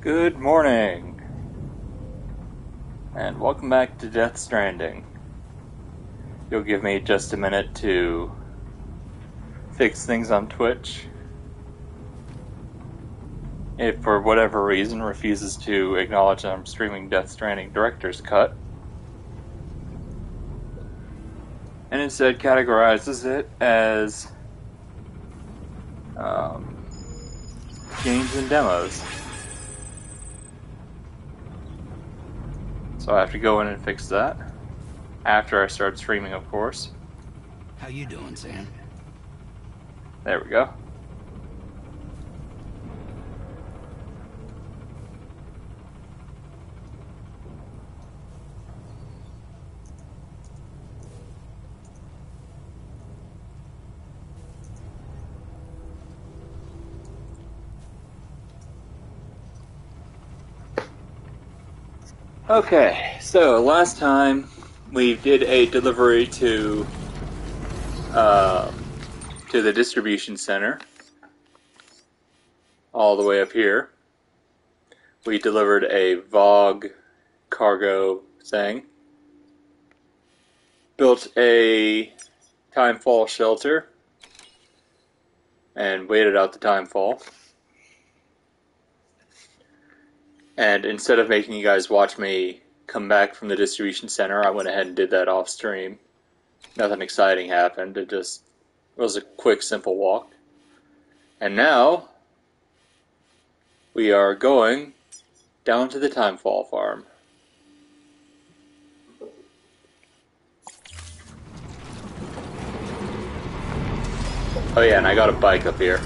Good morning, and welcome back to Stranding. You'll give me just a minute to fix things on Twitch. It, for whatever reason, refuses to acknowledge that I'm streaming Death Stranding Director's Cut, and instead categorizes it as games and demos. So I have to go in and fix that. After I start streaming, of course. How you doing, Sam? There we go. Okay, so last time we did a delivery to the distribution center, all the way up here. We delivered a VOG cargo thing, built a timefall shelter, and waited out the timefall. And instead of making you guys watch me come back from the distribution center, I went ahead and did that off stream. Nothing exciting happened. It was a quick, simple walk. And now we are going down to the timefall farm. Oh yeah, and I got a bike up here.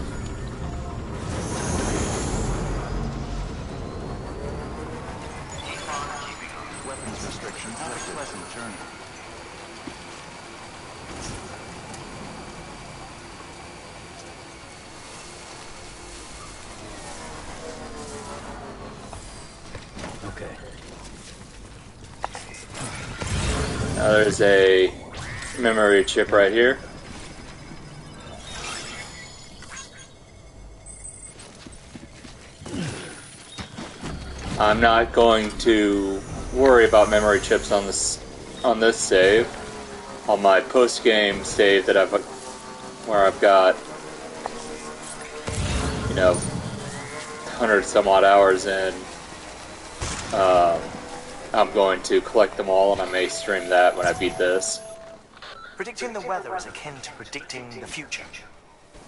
Now there's a memory chip right here. I'm not going to worry about memory chips on this save. On my post-game save that where I've got, 100 some odd hours in, I'm going to collect them all, and I may stream that when I beat this. Predicting the weather is akin to predicting the future.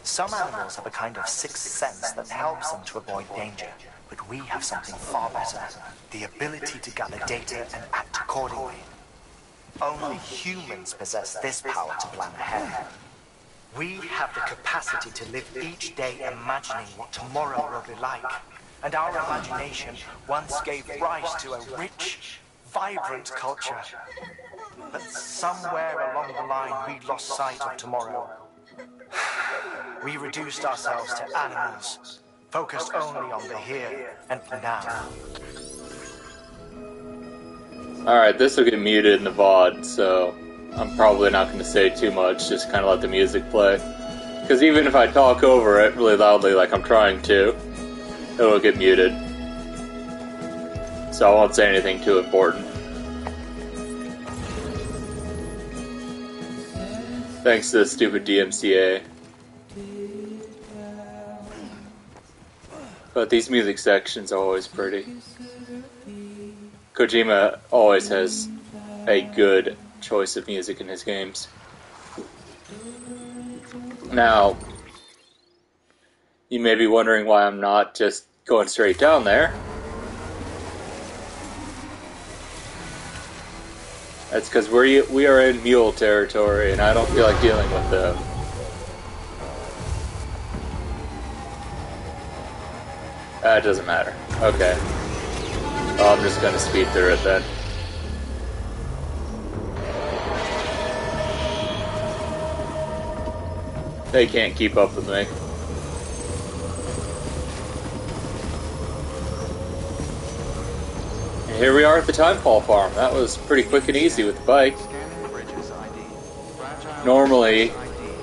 Some animals have a kind of sixth sense that helps them to avoid danger, but we have something far better: the ability to gather data and act accordingly. Only humans possess this power to plan ahead. We have the capacity to live each day imagining what tomorrow will be like. And our imagination once gave rise to a rich, vibrant culture. But somewhere along the line we lost sight of tomorrow. We reduced ourselves to animals, focused only on the here and now. Alright, this will get muted in the VOD, so I'm probably not going to say too much, just kind of let the music play. Because even if I talk over it really loudly like I'm trying to, it will get muted. So I won't say anything too important. Thanks to the stupid DMCA. But these music sections are always pretty. Kojima always has a good choice of music in his games. Now, you may be wondering why I'm not just going straight down there. That's because we are in mule territory, and I don't feel like dealing with them. It doesn't matter. Okay. Well, I'm just gonna speed through it then. They can't keep up with me. And here we are at the timefall farm. That was pretty quick and easy with the bike. Normally,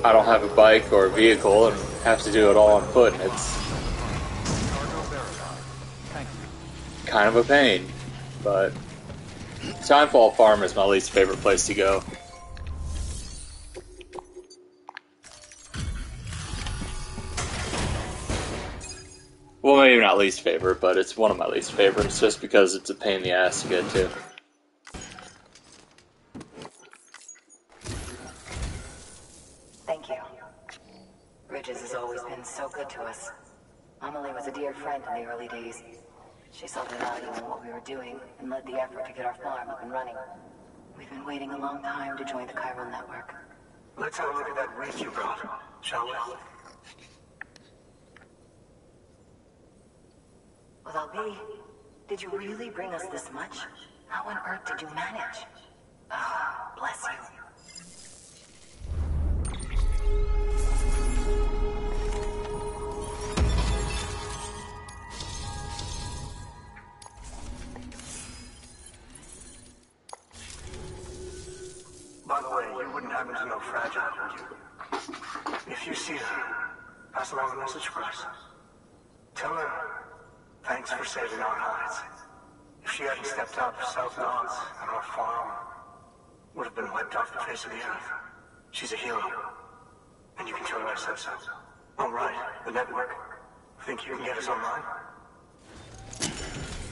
I don't have a bike or a vehicle and have to do it all on foot. It's kind of a pain, but Timefall Farm is my least favorite place to go. Well, maybe not least favorite, but it's one of my least favorites just because it's a pain in the ass to get to. Thank you. Bridges has always been so good to us. Amelie was a dear friend in the early days. She saw the value in what we were doing and led the effort to get our farm up and running. We've been waiting a long time to join the chiral network. Let's have a look at that wreath you brought, shall we? Well, Albie, did you really bring us this much? How on earth did you manage? Oh, bless you. By the way, you wouldn't happen to know Fragile, would you? If you see her, pass along a message for us. Tell her, thanks for saving our hides. If she hadn't stepped up, South Knots and our farm would have been wiped off the face of the earth. She's a hero. And you can tell her I said so. Oh, right, the network. Think you can get us online?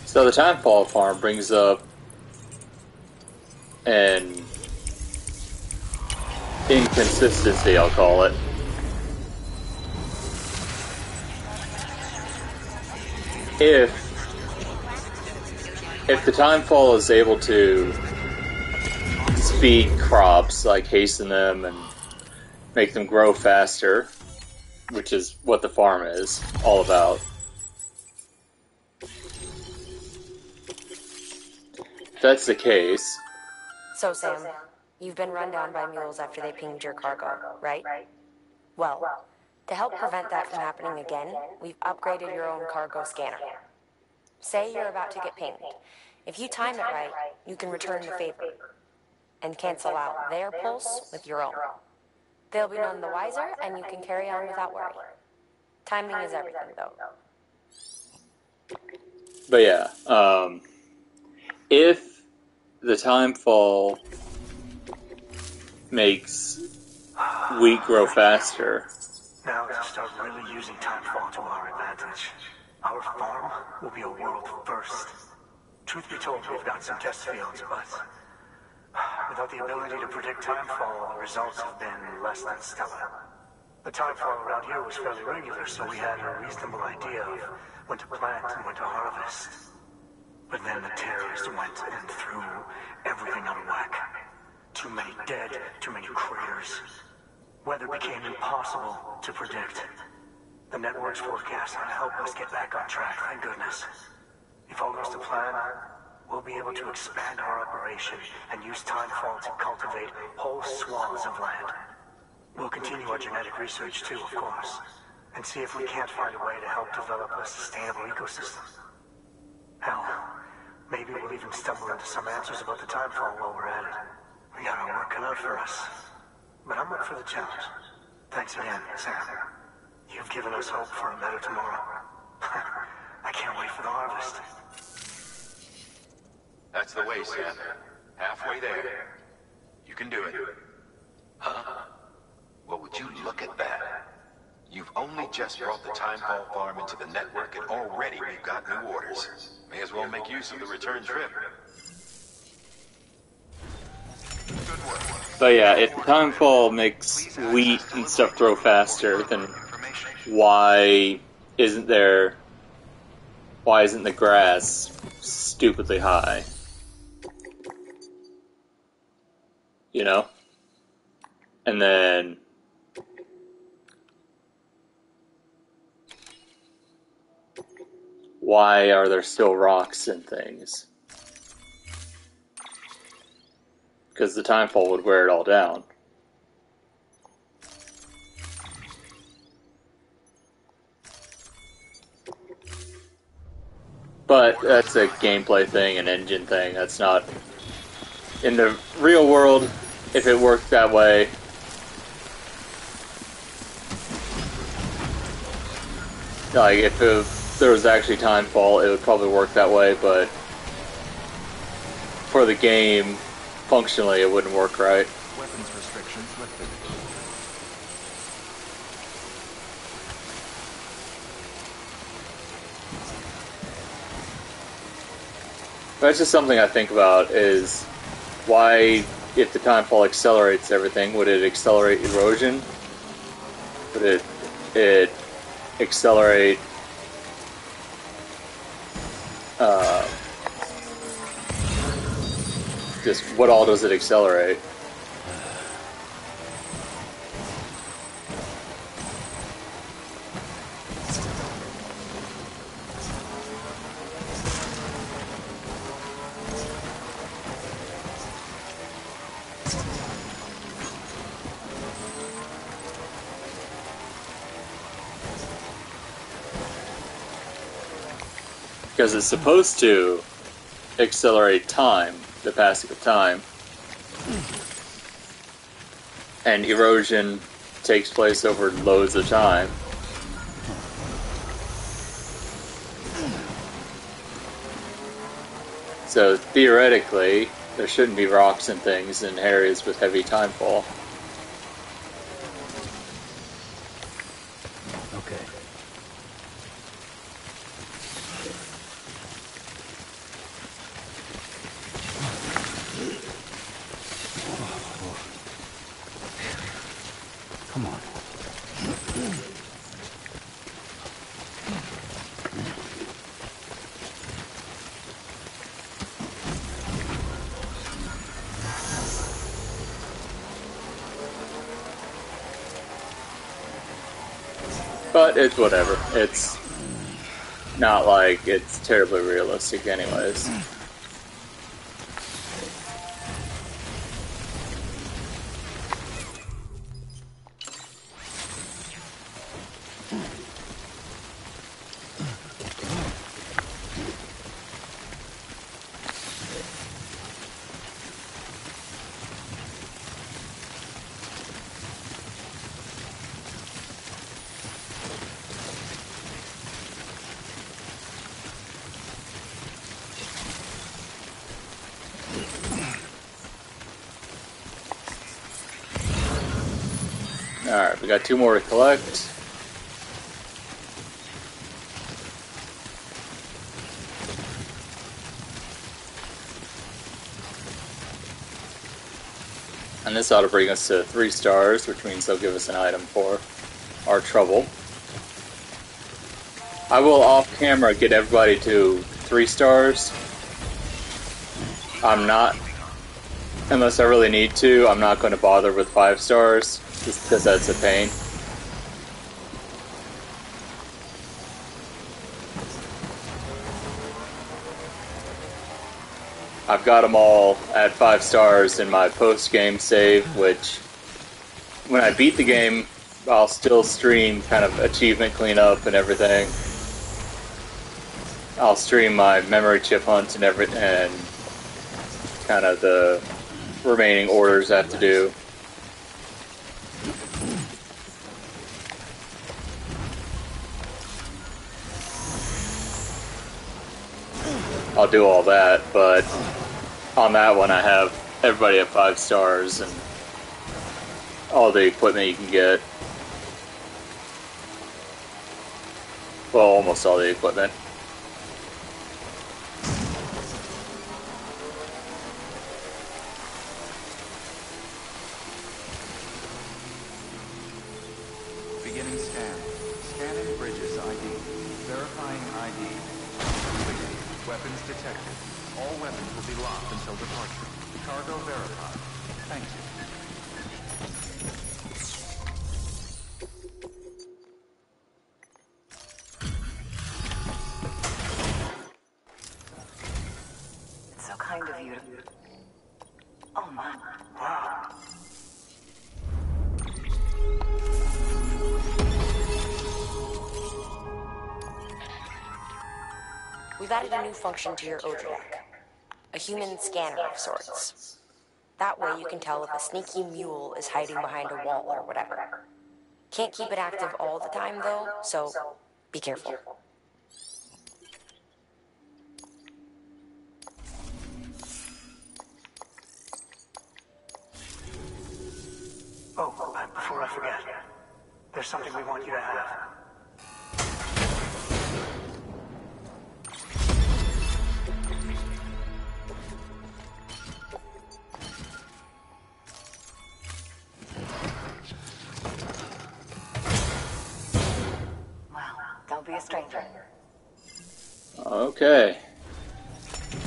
So the Timefall Farm brings up an inconsistency, I'll call it. If the Timefall is able to speed crops, like hasten them and make them grow faster, which is what the farm is all about. If that's the case. So, Sam, you've been run down by mules after they pinged your cargo, right? Well, to help prevent that from happening again, we've upgraded your own cargo scanner. Say you're about to get pinged. If you time it right, you can return the favor and cancel out their pulse with your own. They'll be none the wiser, and you can carry on without worry. Timing is everything, though. But yeah, if the Timefall makes wheat grow faster. Now to start really using Timefall to our advantage. Our farm will be a world first. Truth be told, we've got some test fields, but without the ability to predict Timefall, the results have been less than stellar. The Timefall around here was fairly regular, so we had a reasonable idea of when to plant and when to harvest. But then the terrorists went and threw everything out of whack. Too many dead, too many craters. Weather became impossible to predict. The network's forecasts are to help us get back on track, thank goodness. If all goes to plan, we'll be able to expand our operation and use Timefall to cultivate whole swaths of land. We'll continue our genetic research too, of course, and see if we can't find a way to help develop a sustainable ecosystem. Hell, maybe we'll even stumble into some answers about the Timefall while we're at it. We got our work cut out for us. But I'm up for the challenge. Thanks again, Sam. You've given us hope for a better tomorrow. I can't wait for the harvest. That's the way, Sam. Halfway there. You can do it. Huh? Well, would you look at that? You've only just brought the Timefall farm into the network, and already we've got new orders. May as well make use of the return trip. Good work. But yeah, if the Timefall makes wheat and stuff grow faster, then why isn't the grass stupidly high? You know? And then why are there still rocks and things? Because the Timefall would wear it all down. But that's a gameplay thing, an engine thing. That's not... In the real world, if it worked that way... Like, if there was actually time fall, it would probably work that way, but for the game, functionally, it wouldn't work right. Weapons restrictions lifted. That's just something I think about, is why, if the time fall accelerates everything, would it accelerate erosion? Would it accelerate just what all does it accelerate? Because it's supposed to accelerate time, the passing of time. And erosion takes place over loads of time. So theoretically, there shouldn't be rocks and things in areas with heavy timefall. Okay. Come on. But it's whatever. It's not like it's terribly realistic anyways. Alright, we got 2 more to collect. And this ought to bring us to 3 stars, which means they'll give us an item for our trouble. I will off camera get everybody to 3 stars. I'm not, unless I really need to, I'm not going to bother with 5 stars, just because that's a pain. I've got them all at 5 stars in my post-game save, which, when I beat the game, I'll still stream kind of achievement cleanup and everything. I'll stream my memory chip hunt and kind of the remaining orders I have to do. I'll do all that, but on that one I have everybody at 5 stars and all the equipment you can get. Well, almost all the equipment. Beginning scan. Scanning bridges ID. Verifying ID. Completed. Weapons detected. All weapons will be locked until departure. Cargo verified. Thank you. It's so kind of you to... Oh, my. Wow. We've added a new function to your Odradek. A human scanner of sorts. That way you can tell if a sneaky mule is hiding behind a wall or whatever. Can't keep it active all the time though, so be careful. Oh, before I forget, there's something we want you to have. Well, don't be a stranger. Okay.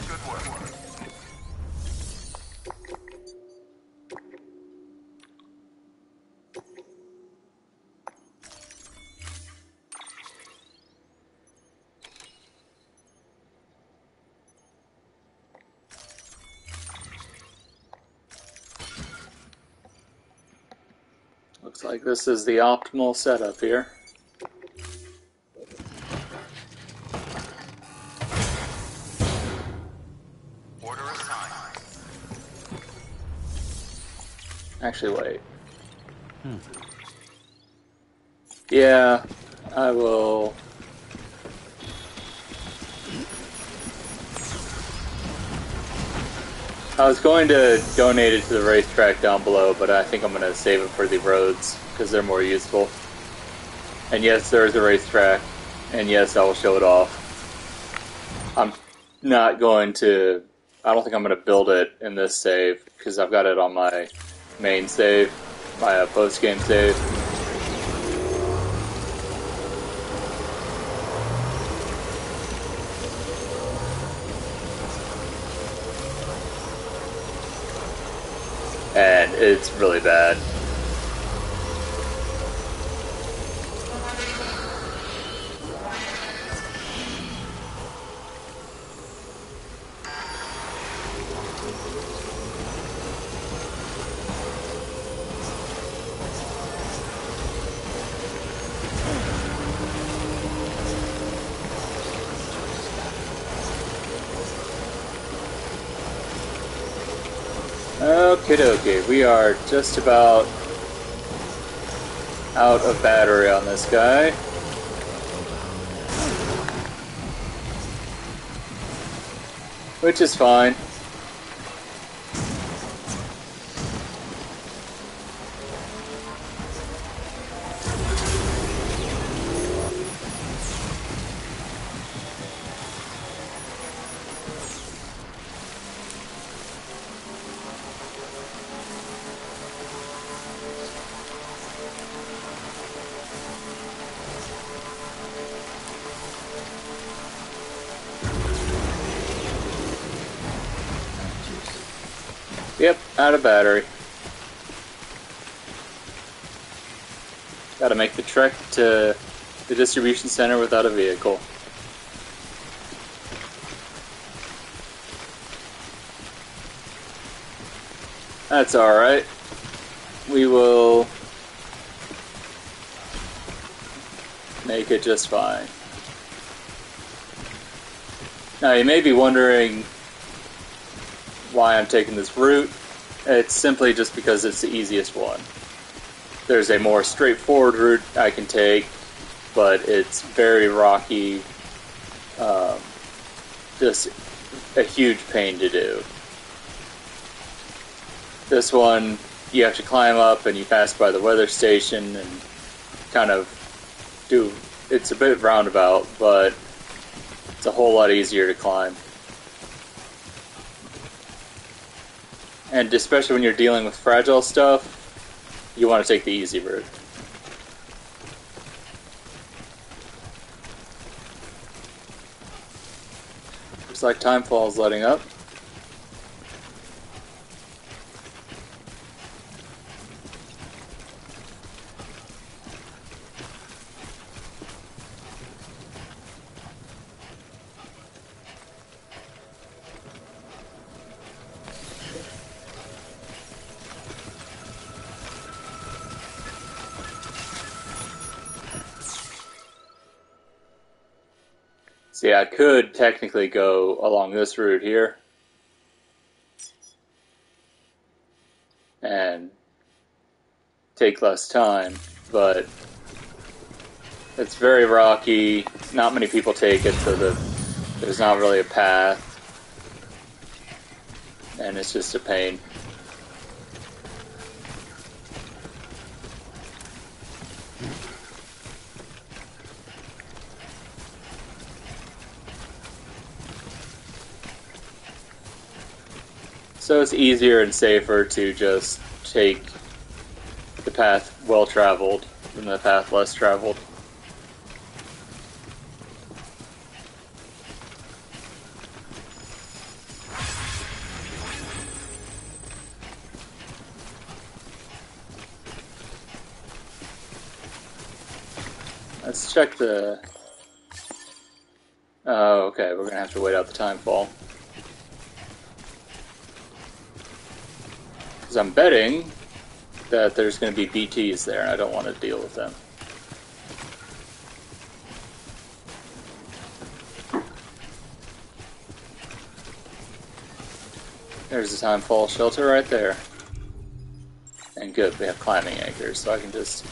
Good work. Looks like this is the optimal setup here. Order assigned. Actually, wait. Yeah, I will. I was going to donate it to the racetrack down below, but I think I'm going to save it for the roads, because they're more useful. And yes, there is a racetrack, and yes, I will show it off. I'm not going to... I don't think I'm going to build it in this save, because I've got it on my main save, my post-game save. And it's really bad. Okie dokie, we are just about out of battery on this guy. Which is fine. Yep, out of battery. Gotta make the trek to the distribution center without a vehicle. That's alright. We will make it just fine. Now you may be wondering why I'm taking this route. It's simply just because it's the easiest one. There's a more straightforward route I can take, but it's very rocky, just a huge pain to do. This one, you have to climb up and you pass by the weather station and kind of do, it's a bit roundabout, but it's a whole lot easier to climb. And especially when you're dealing with fragile stuff, you want to take the easy route. Looks like Timefall is letting up. See, I could technically go along this route here and take less time, but it's very rocky, not many people take it, so there's not really a path, and it's just a pain. So it's easier and safer to just take the path well traveled than the path less traveled. Let's check the... Oh, okay, we're gonna have to wait out the timefall. Because I'm betting that there's gonna be BTs there, and I don't want to deal with them. There's the timefall shelter right there. And good, we have climbing anchors, so I can just...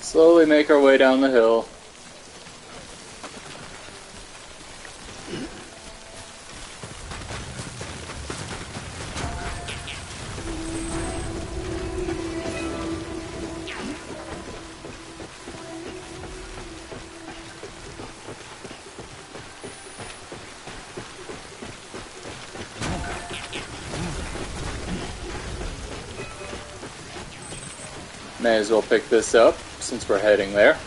slowly make our way down the hill. May as well pick this up, since we're heading there.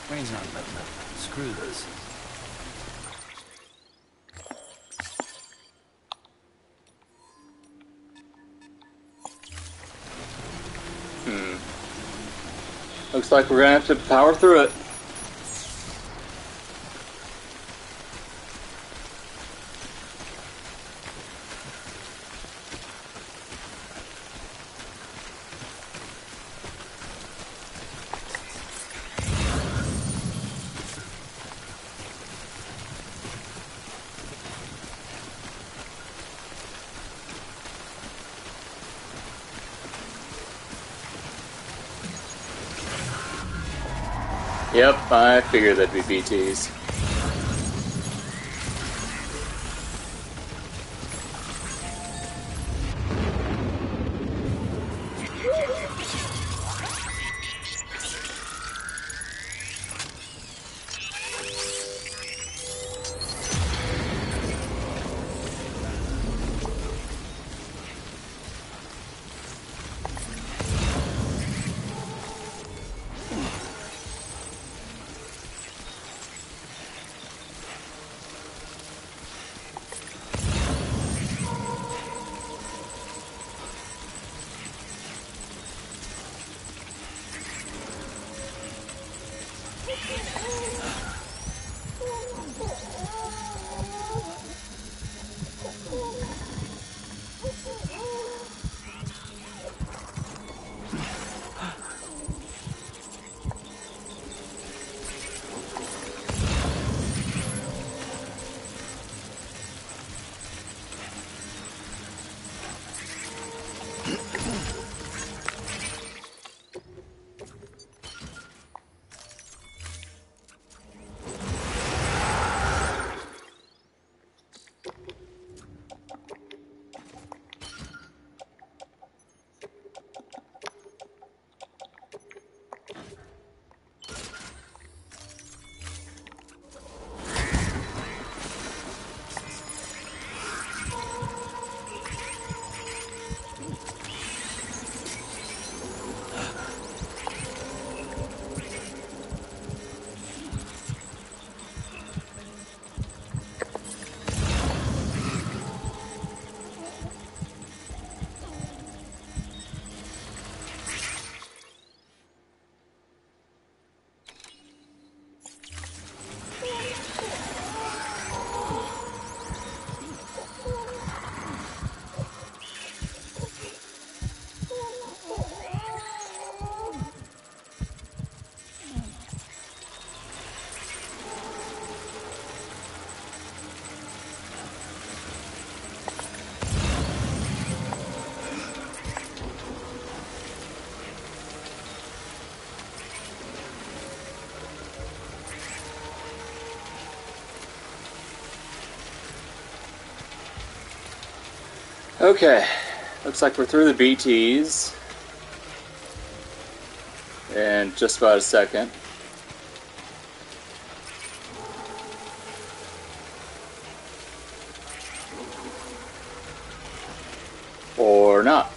Train's not letting up. Screw this. Looks like we're gonna have to power through it. Yep, I figured that'd be BTs. Okay, looks like we're through the BTs in just about a second. Or not.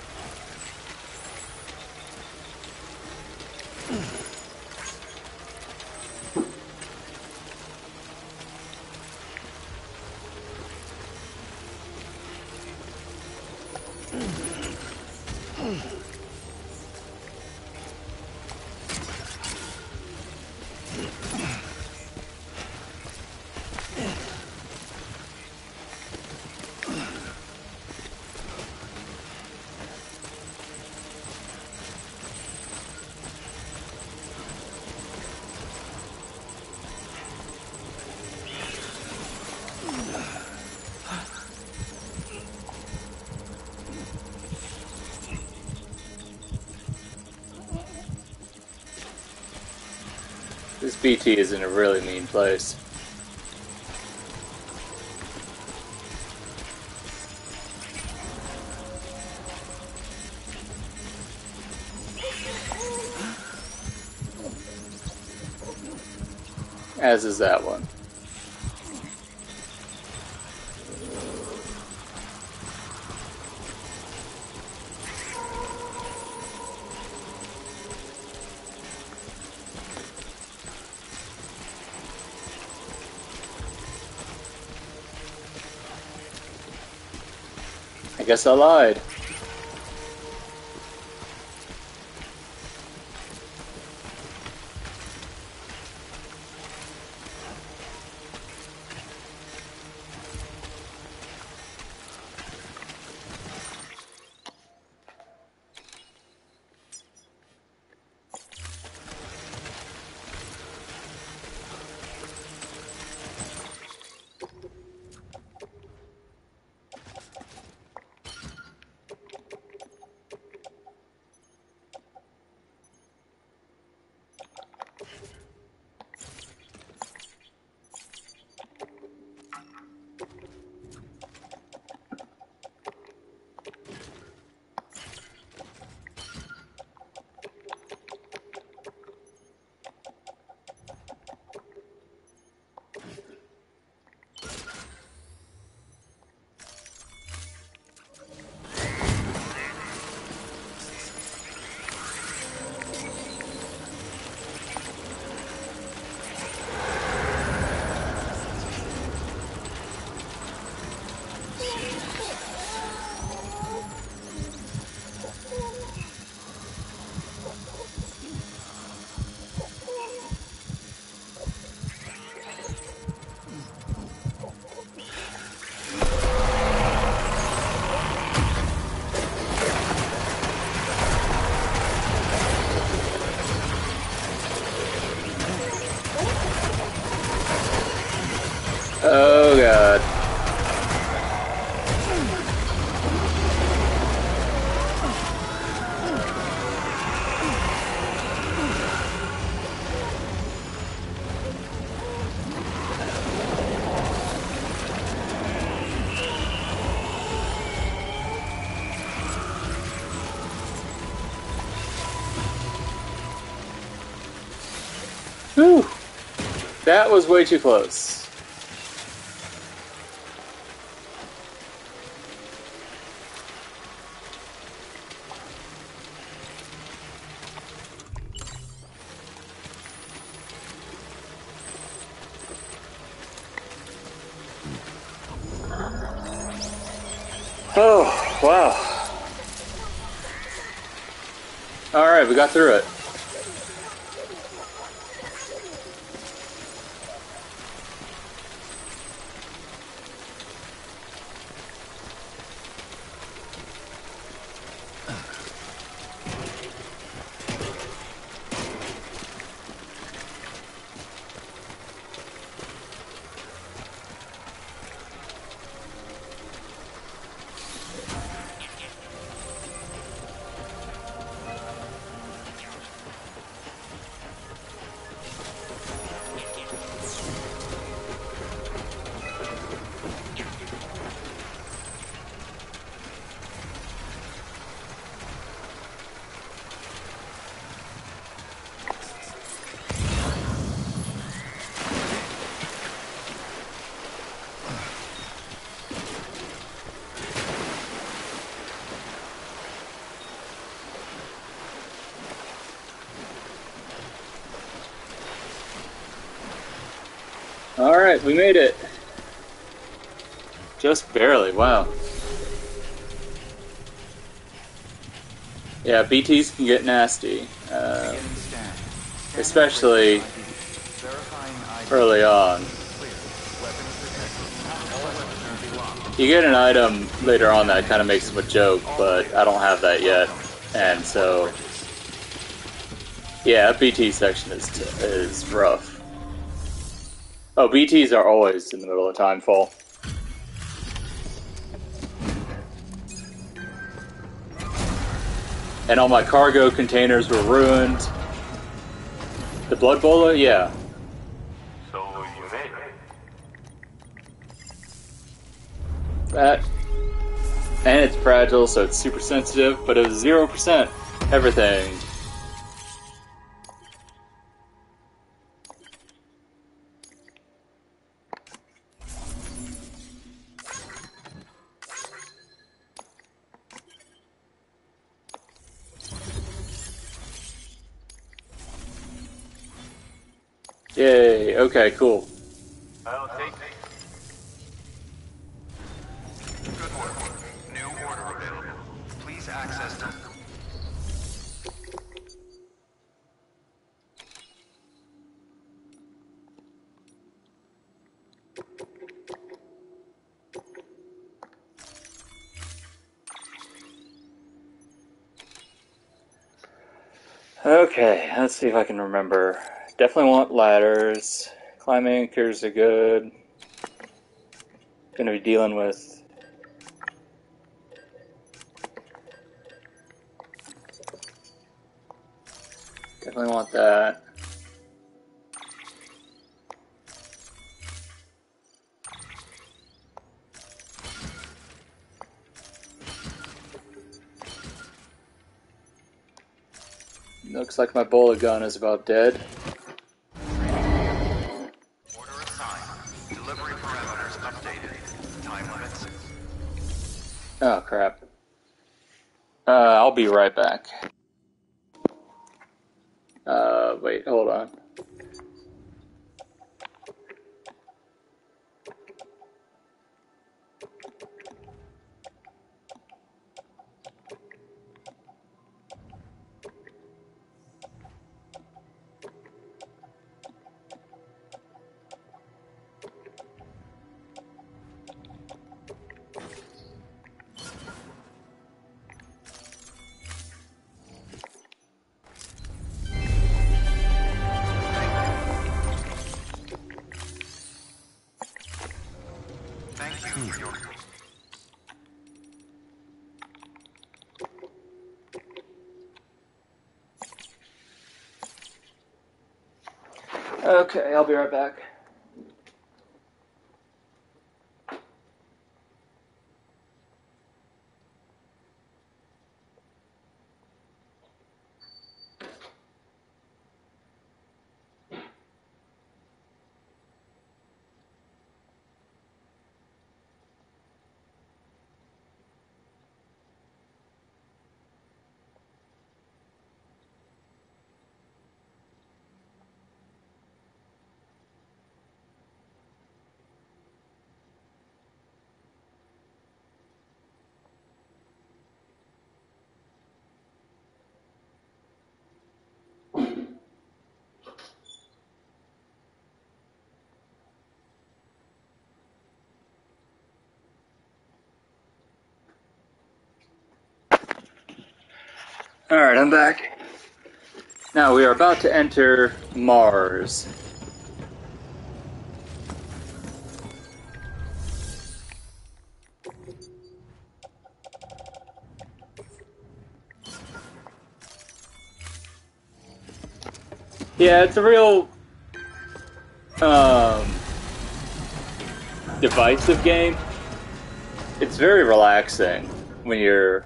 This BT is in a really mean place. As is that one. I guess I lied. Oh god. Whew. That was way too close. Oh, wow. Alright, we got through it. Alright, we made it. Just barely, wow. Yeah, BTs can get nasty. Especially early on. You get an item later on that kind of makes them a joke, but I don't have that yet. And so, yeah, BT section is rough. Oh, BTs are always in the middle of timefall. And all my cargo containers were ruined. The blood bola, yeah. So you made it. That. And it's fragile, so it's super sensitive, but it was 0% everything. Yay, okay, cool. I'll take it. Good work. New order available. Please access them. Okay, let's see if I can remember. Definitely want ladders. Climbing cures are good. Gonna be dealing with... Definitely want that. Looks like my bullet gun is about dead. Order assigned. Delivery parameters updated. Time limits. Oh, crap. I'll be right back. Wait, hold on. Thank you for your... Okay, I'll be right back. Alright, I'm back. Now we are about to enter Mars. Yeah, it's a real divisive game. It's very relaxing when you're...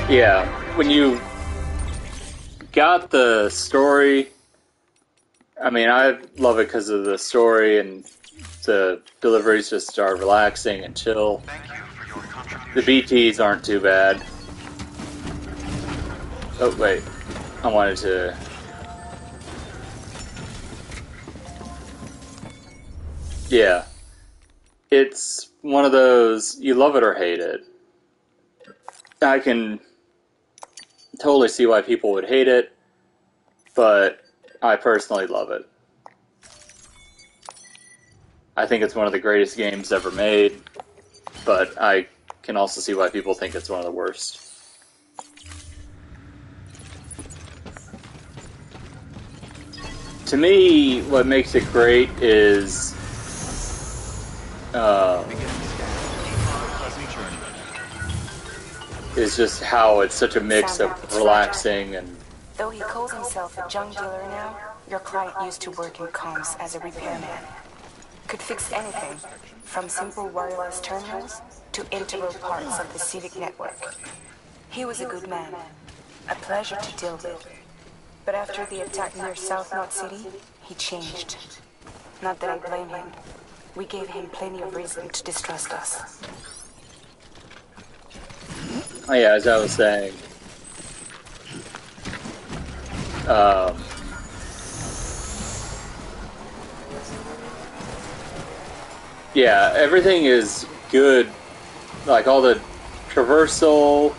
Yeah, when you got the story. I mean, I love it because of the story, and the deliveries just are relaxing and chill. Thank you for your contribution. The BTs aren't too bad. Oh, wait. I wanted to... Yeah. It's one of those, you love it or hate it. I can totally see why people would hate it, but I personally love it. I think it's one of the greatest games ever made, but I can also see why people think it's one of the worst. To me, what makes it great is just how it's such a mix Found of out it's relaxing and Though he calls himself a junk dealer now, your client used to work in comms as a repairman. Could fix anything, from simple wireless terminals to integral parts of the civic network. He was a good man, a pleasure to deal with. But after the attack near South Knot City, he changed. Not that I blame him. We gave him plenty of reason to distrust us. oh yeah, as I was saying, um, yeah, everything is good. Like all the traversal,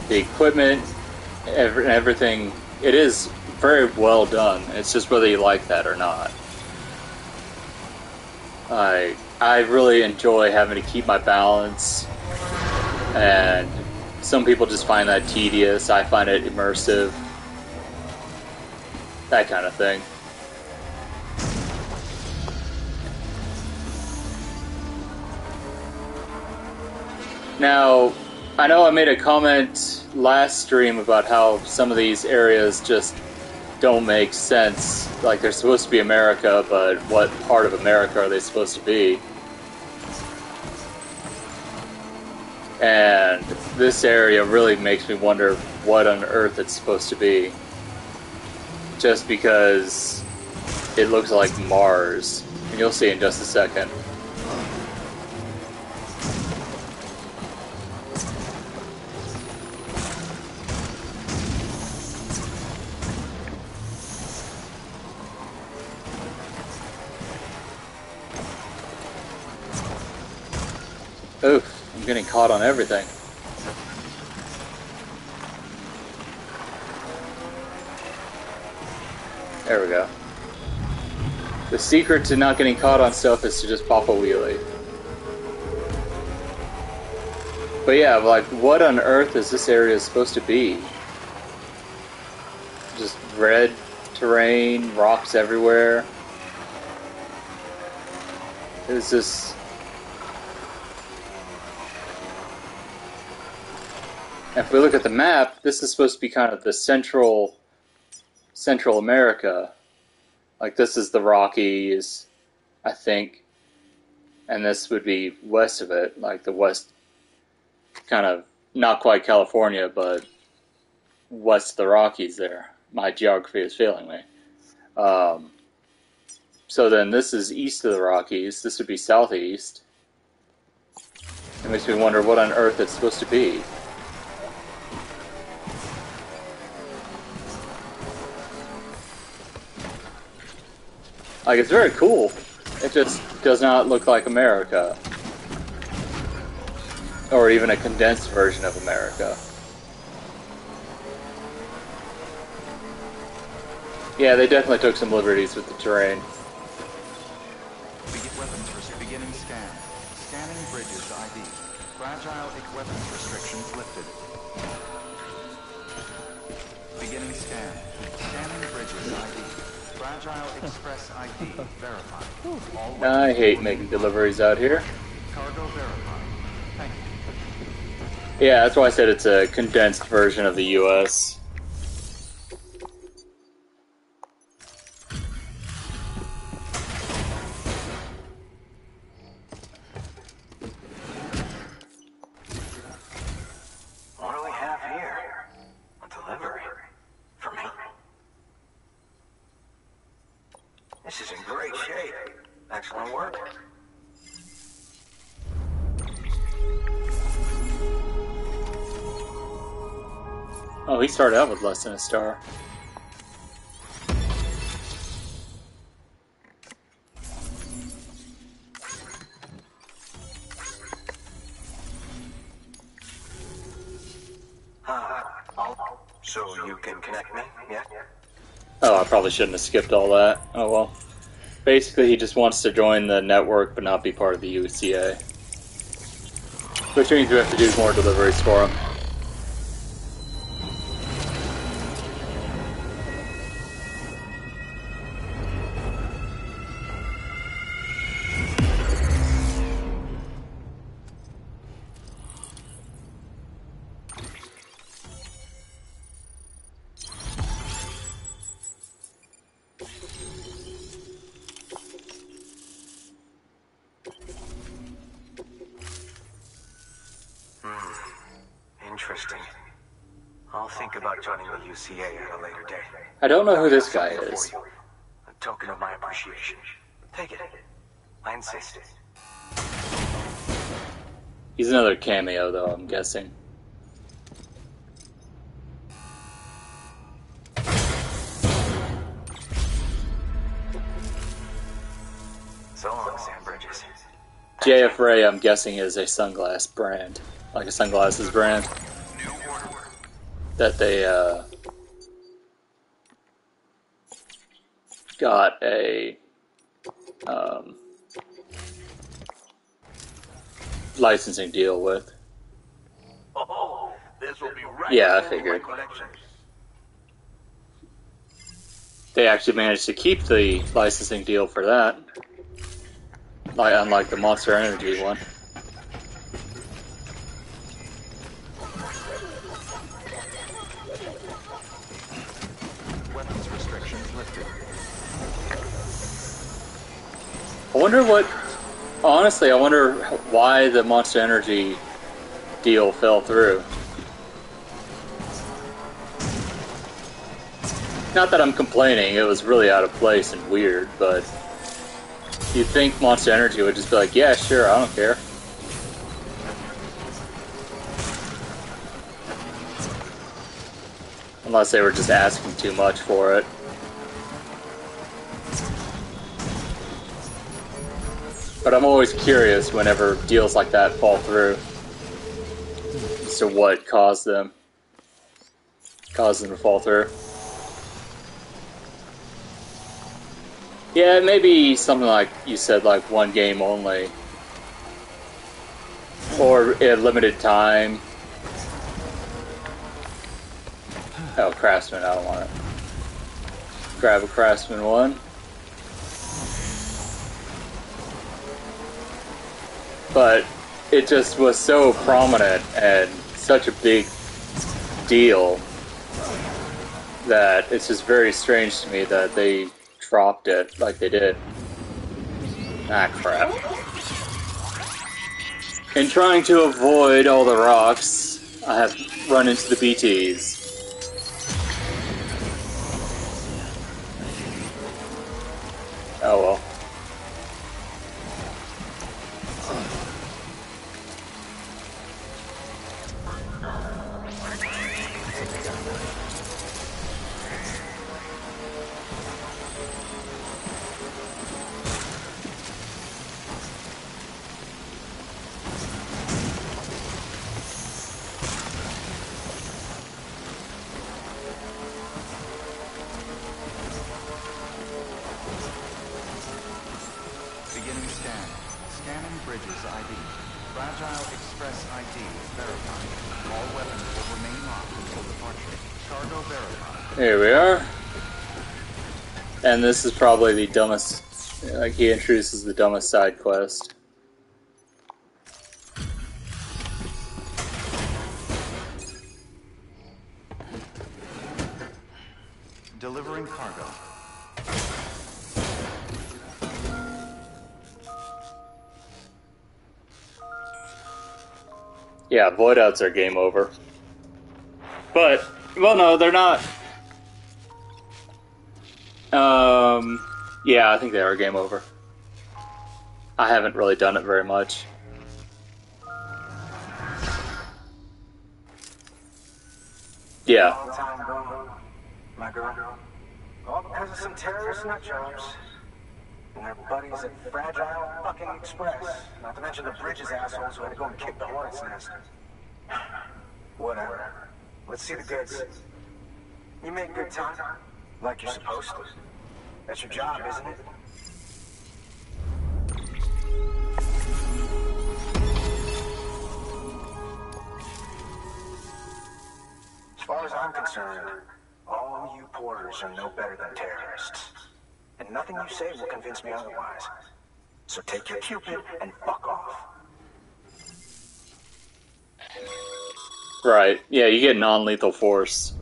the equipment, everything. It is very well done. It's just whether you like that or not. I really enjoy having to keep my balance, and some people just find that tedious. I find it immersive. That kind of thing. Now, I know I made a comment last stream about how some of these areas just don't make sense. Like they're supposed to be America, but what part of America are they supposed to be? And this area really makes me wonder what on earth it's supposed to be. Just because it looks like Mars. And you'll see in just a second. Oof, I'm getting caught on everything. There we go. The secret to not getting caught on stuff is to just pop a wheelie. But yeah, like, what on earth is this area supposed to be? Just red terrain, rocks everywhere. Is this... If we look at the map, this is supposed to be kind of the Central America. Like this is the Rockies, I think, and this would be west of it, like the west, kind of not quite California, but west of the Rockies. There, my geography is failing me. So then this is east of the Rockies. This would be southeast. It makes me wonder what on earth it's supposed to be. Like, it's very cool. It just does not look like America. Or even a condensed version of America. Yeah, they definitely took some liberties with the terrain. Beginning scan. Scanning bridges ID. Fragile weapons restrictions lifted. Beginning scan. Scanning bridges ID. Fragile Express ID verified. I hate making deliveries out here. Cargo verified. Thank you. Yeah, that's why I said it's a condensed version of the US. What do we have here? A delivery? For me? This is in great shape. Excellent work. Oh, he started out with less than a star. So you can connect me, yeah? Oh, I probably shouldn't have skipped all that. Oh well. Basically, he just wants to join the network but not be part of the UCA. Which means we have to do more deliveries for him. Interesting. I'll think about joining the UCA at a later date. I don't know who this guy Something is. for you. A token of my appreciation. Take it. I insist. He's another cameo, though, I'm guessing. So long, Sam Bridges. JF Ray, I'm guessing, is a sunglass brand. Like a sunglasses brand. That they, got a, licensing deal with. Oh, this will be right. Yeah, I figured. They actually managed to keep the licensing deal for that. Like, unlike the Monster Energy one. Weapons restrictions lifted. I wonder what... Honestly, I wonder why the Monster Energy deal fell through. Not that I'm complaining, it was really out of place and weird, but you'd think Monster Energy would just be like, yeah, sure, I don't care. Unless they were just asking too much for it. But I'm always curious whenever deals like that fall through as to what caused them to fall through. Yeah, maybe something like you said, like one game only. Or a limited time. Oh, Craftsman, I don't want it. Grab a Craftsman 1. But it just was so prominent and such a big deal that it's just very strange to me that they dropped it like they did. Ah, crap. In trying to avoid all the rocks, I have run into the BTs. Oh well. Beginning scan. Scanning Bridges ID. Fragile Express ID verified. All weapons will remain locked until departure. Cargo verified. Here we are. And this is probably the dumbest, like he introduces the dumbest side quest. Delivering cargo. Yeah, void outs are game over. But, well, no, they're not. Yeah, I think they are game over. I haven't really done it very much. Yeah. Long time ago, my girl. All because of some terrorist nut jobs. And their buddies at Fragile fucking Express. Not to mention the Bridges assholes who had to go and kick the hornet's nest. Whatever. Let's see the goods. You make good time, like you're supposed to. That's your job, isn't it? As far as I'm concerned, all you porters are no better than terrorists. And nothing you say will convince me otherwise. So take your Cupid and fuck off. Right. Yeah, you get non-lethal force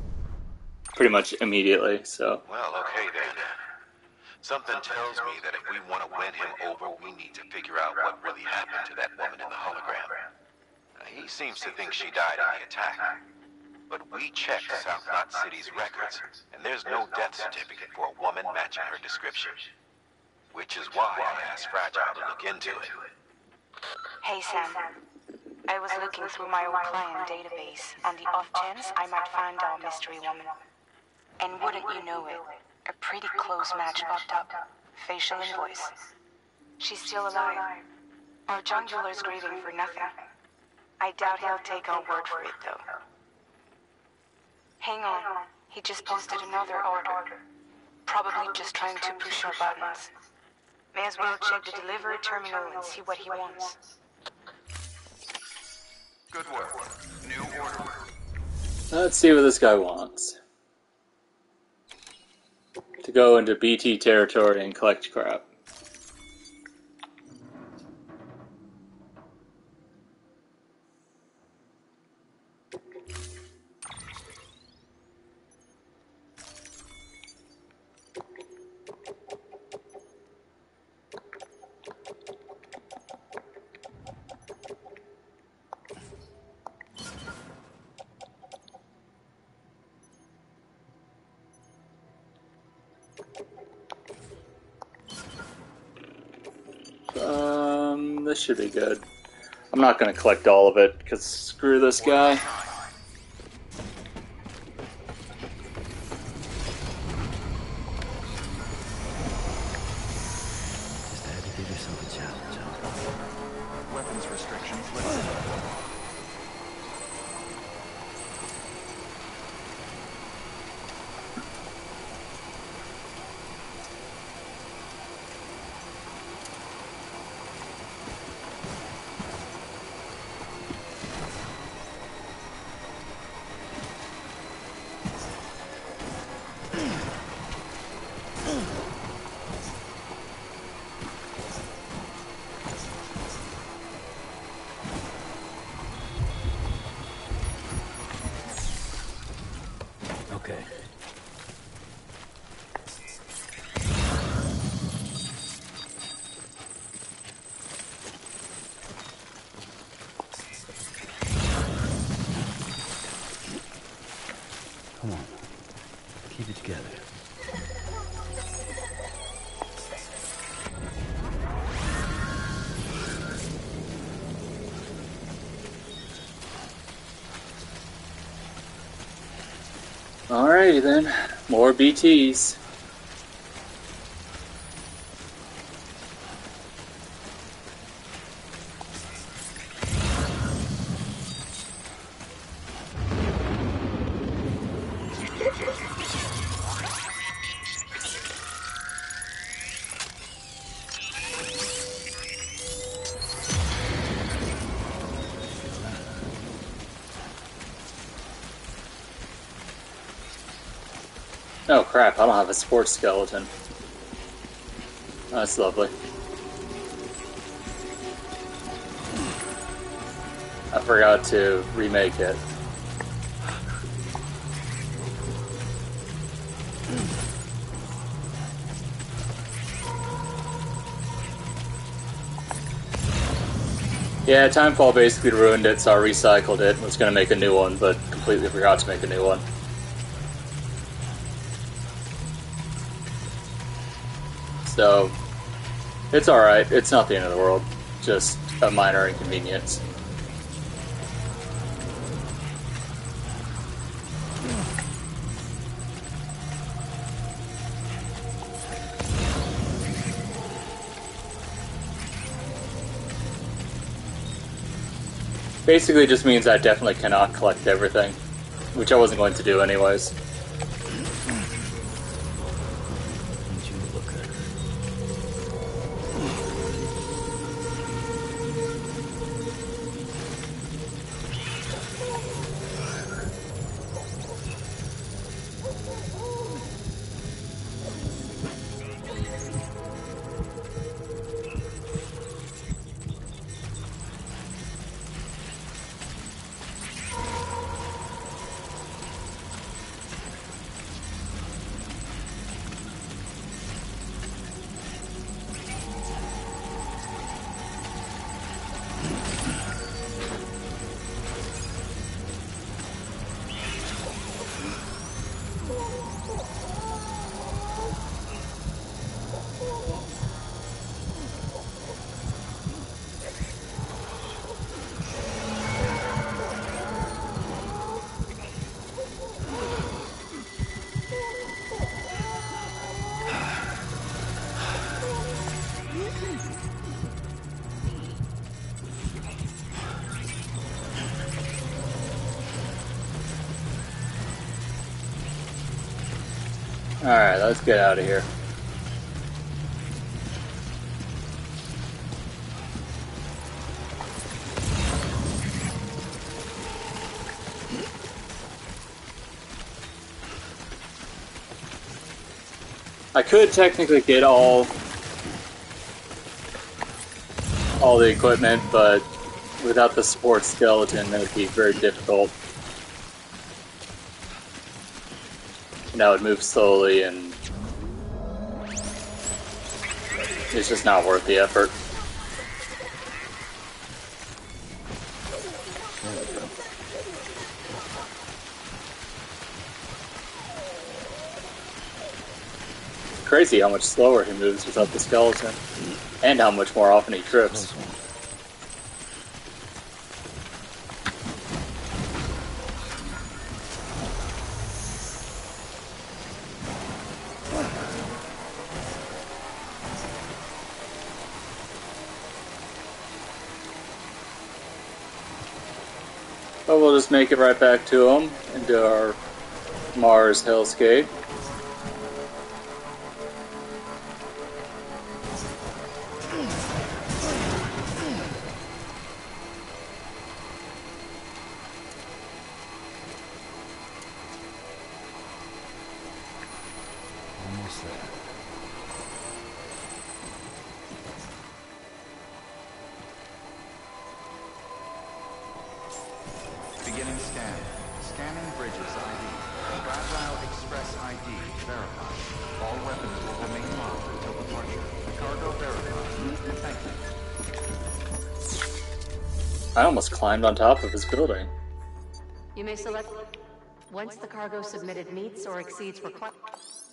pretty much immediately, so... Well, okay then. Something tells me that if we want to win him over, we need to figure out what really happened to that woman in the hologram. He seems to think she died in the attack. But we checked South Knot City's records, and there's no death certificate for a woman matching her description. Which is why I asked Fragile to look into it. Hey, Sam. I was looking through my old client database on the off chance I might find our mystery woman. And wouldn't you know it, a pretty close match popped up. Facial and voice. She's still alive. Our jungular's grieving for nothing. I doubt he'll take our word for it, though. Hang on. He just posted another order. Probably just trying to push our buttons. May as well check the delivery terminal and see what he wants. Good work. New order. Let's see what this guy wants. To go into BT territory and collect crap. This should be good. I'm not going to collect all of it, because screw this guy. Just had to give yourself a challenge, huh? Weapons restrictions lifted. Okay. Come on. Keep it together. Alrighty then, more BTs. Oh crap, I don't have a sports skeleton. That's lovely. I forgot to remake it. Yeah, Timefall basically ruined it, so I recycled it. Was going to make a new one, but completely forgot to make a new one. So, it's alright. It's not the end of the world. Just a minor inconvenience. Basically just means I definitely cannot collect everything, which I wasn't going to do anyways. Alright, let's get out of here. I could technically get all the equipment, but without the support skeleton, that would be very difficult. And I would move slowly, and it's just not worth the effort. Crazy how much slower he moves without the skeleton, and how much more often he trips. But we'll just make it right back to him into our Mars hellscape. Almost there. Beginning scan. Scanning bridges ID. Fragile Express ID verified. All weapons will remain locked until departure. Cargo verified. Thank you. I almost climbed on top of his building. You may select once the cargo submitted meets or exceeds requirements.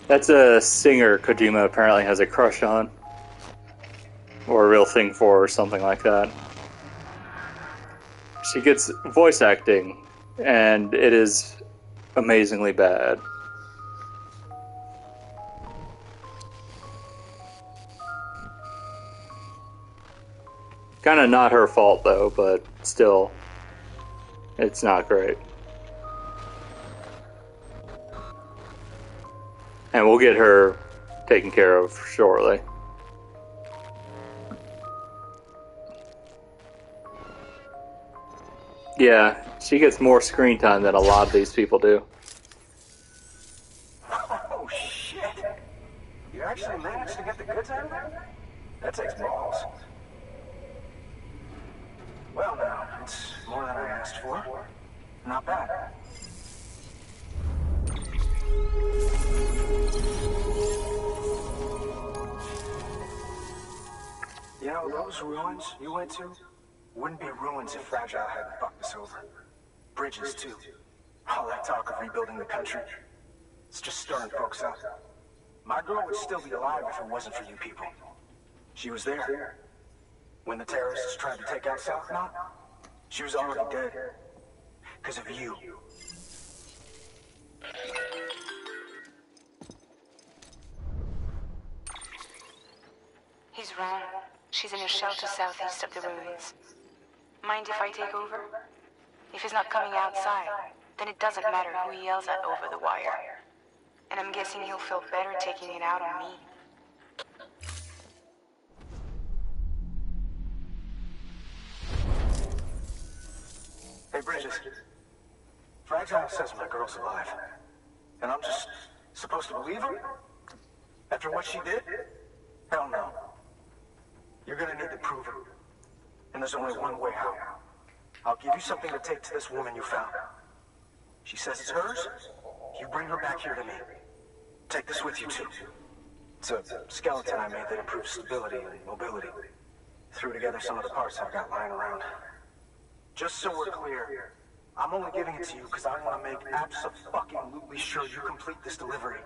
That's a singer Kojima apparently has a crush on. Or a real thing for, or something like that. She gets voice acting, and it is amazingly bad. Kinda not her fault though, but still, it's not great. And we'll get her taken care of shortly. Yeah, she gets more screen time than a lot of these people do. Oh, shit. You actually managed to get the goods out of there? That takes balls. Well, now, it's more than I asked for. Not bad. You know, those ruins you went to wouldn't be ruins if Fragile hadn't fucked us over. Bridges, too. All that talk of rebuilding the country. It's just stirring folks up. My girl would still be alive if it wasn't for you people. She was there. When the terrorists tried to take out South Knot, she was already dead. Because of you. He's wrong. She's in a shelter southeast of the ruins. Mind if I take over? If he's not coming outside, then it doesn't matter who he yells at over the wire. And I'm guessing he'll feel better taking it out on me. Hey, Bridges. Fragile says my girl's alive. And I'm just supposed to believe him? After what she did? Hell no. You're gonna need to prove it. And there's only one way out. I'll give you something to take to this woman you found. She says it's hers. You bring her back here to me. Take this with you, too. It's a skeleton I made that improves stability and mobility. Threw together some of the parts I've got lying around. Just so we're clear, I'm only giving it to you because I want to make absolutely sure you complete this delivery.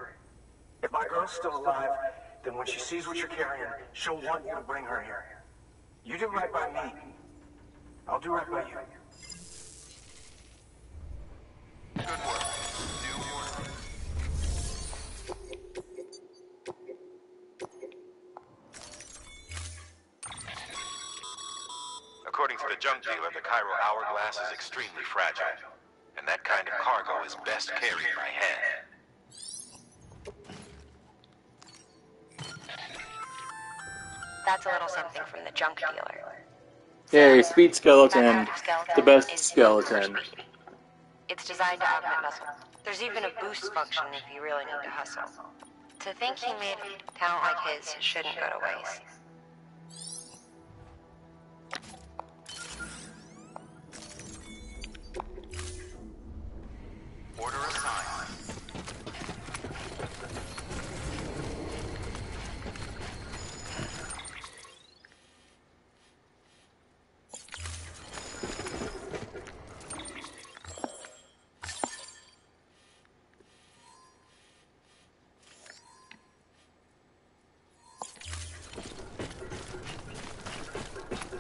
If my girl's still alive, then when she sees what you're carrying, she'll want you to bring her here. You do right by me. I'll do right by you. According to the junk dealer, the Cairo hourglass is extremely fragile. And that kind of cargo is best carried by hand. That's a little something from the junk dealer. Yay, speed That skeleton. kind of skeleton The best is skeleton. hyper speed. It's designed to augment muscle. There's even a boost function if you really need to hustle. To think he made talent like his shouldn't go to waste. Order assigned.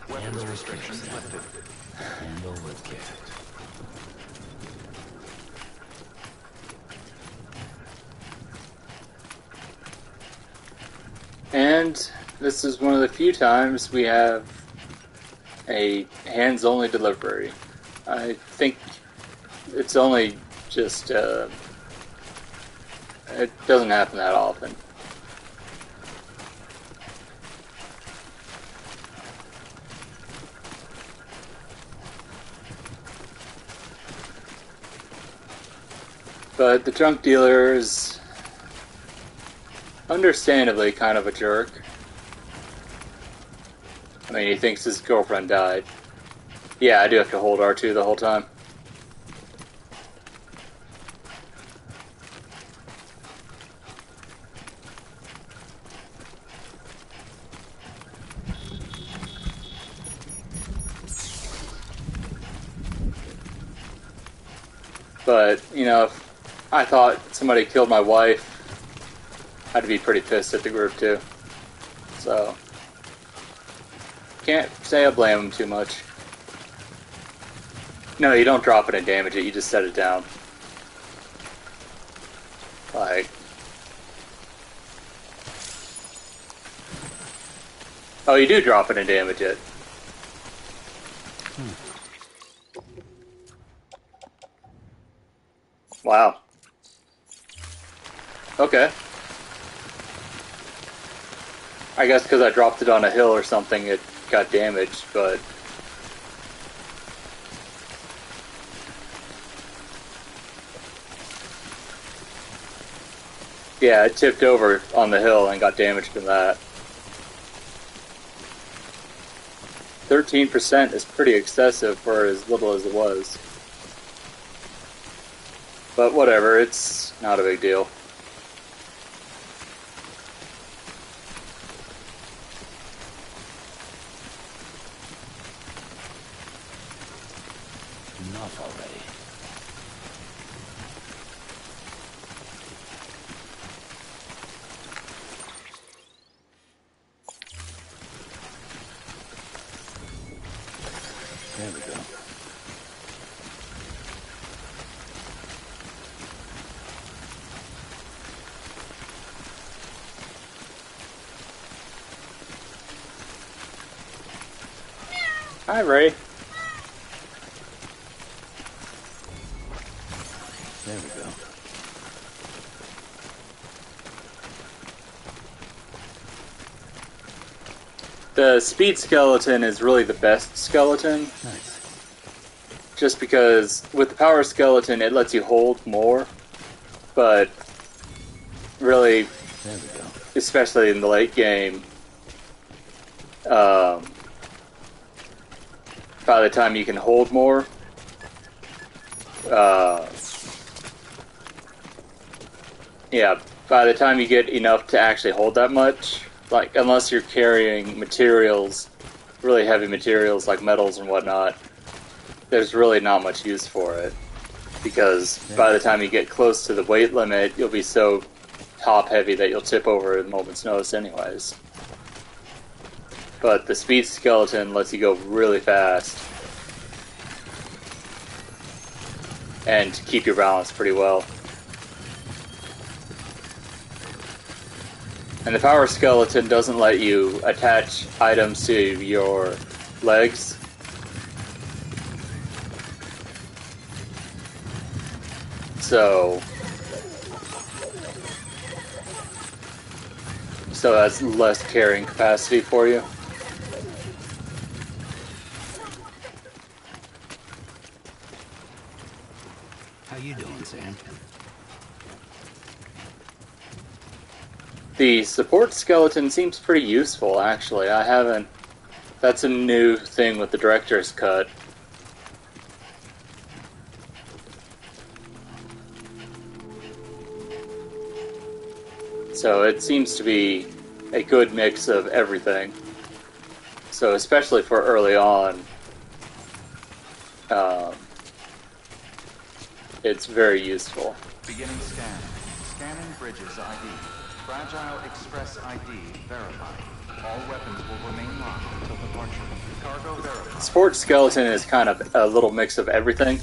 Weapons restrictions lifted. Handle with care. And this is one of the few times we have a hands-only delivery. I think it's only just, it doesn't happen that often. But the junk dealer is understandably kind of a jerk. I mean, he thinks his girlfriend died. Yeah, I do have to hold R2 the whole time. But, you know, if I thought somebody killed my wife, I'd be pretty pissed at the group too. So, can't say I blame them too much. No, you don't drop it and damage it, you just set it down. Like... Oh, you do drop it and damage it. Wow. Okay. I guess because I dropped it on a hill or something, it got damaged, but... Yeah, it tipped over on the hill and got damaged from that. 13% is pretty excessive for as little as it was. But whatever, it's not a big deal. Enough already. There we go. Hi, Ray. There we go. The speed skeleton is really the best skeleton. Nice. Just because with the power skeleton, it lets you hold more. But really, There we go. especially in the late game, by the time you can hold more, yeah, by the time you get enough to actually hold that much, like, unless you're carrying materials, really heavy materials like metals and whatnot, there's really not much use for it. Because by the time you get close to the weight limit, you'll be so top heavy that you'll tip over at a moment's notice anyways. But the speed skeleton lets you go really fast. And keep your balance pretty well. And the power skeleton doesn't let you attach items to your legs. so that's less carrying capacity for you. How you doing, Sam? The support skeleton seems pretty useful, actually. I haven't... That's a new thing with the director's cut. So it seems to be a good mix of everything. So especially for early on, it's very useful. Beginning scan. Scanning bridges ID. Fragile Express ID verified. All weapons will remain locked until departure. Cargo verified. Support skeleton is kind of a little mix of everything.